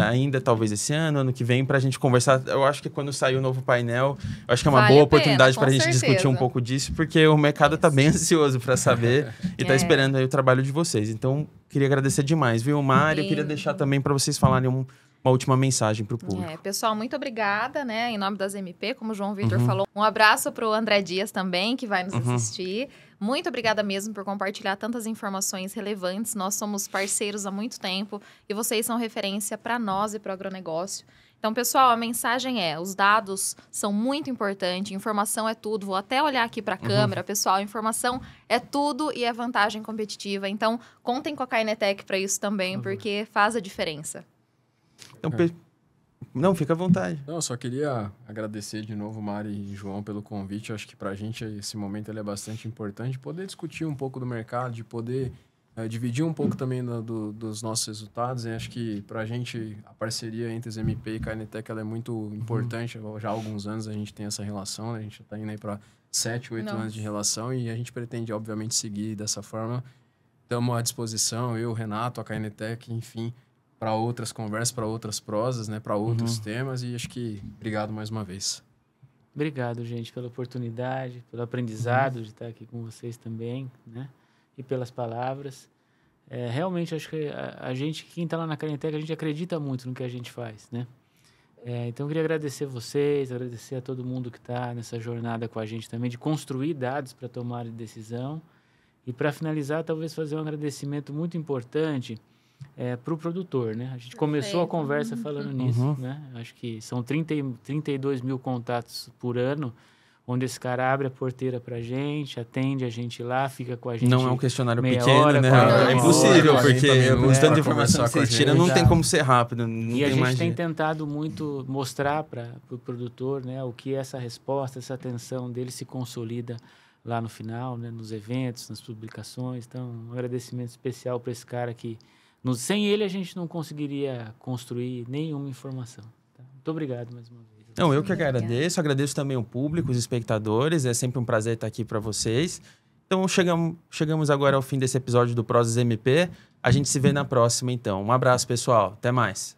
ainda talvez esse ano que vem, para a gente conversar. Eu acho que quando sair o novo painel, eu acho que é uma boa oportunidade para a gente discutir um pouco disso, porque o mercado está bem ansioso para saber e está esperando aí o trabalho de vocês. Então, queria agradecer demais, viu, Mari? Eu queria deixar também para vocês falarem uma uma última mensagem para o público. Pessoal, muito obrigada, né? Em nome das MP, como o João Vitor falou. Um abraço para o André Dias também, que vai nos assistir. Muito obrigada mesmo por compartilhar tantas informações relevantes. Nós somos parceiros há muito tempo e vocês são referência para nós e para o agronegócio. Então, pessoal, a mensagem os dados são muito importantes, informação é tudo. Vou até olhar aqui para a câmera, pessoal, informação é tudo e é vantagem competitiva. Então, contem com a KNTech para isso também, porque faz a diferença. Então, não, fica à vontade. Não, só queria agradecer de novo, Mari e João, pelo convite. Eu acho que para a gente esse momento ele é bastante importante, poder discutir um pouco do mercado, de poder dividir um pouco também dos nossos resultados. Eu acho que para a gente a parceria entre as MP e KNTech ela é muito importante. Já há alguns anos a gente tem essa relação, né? A gente está indo aí para 7, 8 anos de relação e a gente pretende, obviamente, seguir dessa forma. Estamos à disposição, eu, Renato, a KNTech, enfim, para outras conversas, para outras prosas, né? Para outros temas. E acho que obrigado mais uma vez. Obrigado, gente, pela oportunidade, pelo aprendizado de estar aqui com vocês também, né? E pelas palavras. Realmente, acho que a gente, quem está lá na KNTech, a gente acredita muito no que a gente faz, né? Então, eu queria agradecer vocês, agradecer a todo mundo que está nessa jornada com a gente também, de construir dados para tomar decisão. E, para finalizar, talvez fazer um agradecimento muito importante para o produtor, né? A gente começou a conversa falando nisso, né? Acho que são 32 mil contatos por ano, onde esse cara abre a porteira pra gente, atende a gente lá, fica com a gente. Não é um questionário pequeno, hora, né? É impossível, porque o tanto de informação que você tira não tem como ser rápido. E a gente tem tentado muito mostrar para o produtor, né, o que essa resposta, essa atenção dele se consolida lá no final, né, nos eventos, nas publicações. Então, um agradecimento especial para esse cara que, sem ele, a gente não conseguiria construir nenhuma informação. Tá? Muito obrigado mais uma vez. Não, eu que agradeço também o público, os espectadores, é sempre um prazer estar aqui para vocês. Então, chegamos agora ao fim desse episódio do Prosas MP, a gente se vê na próxima então. Um abraço, pessoal, até mais.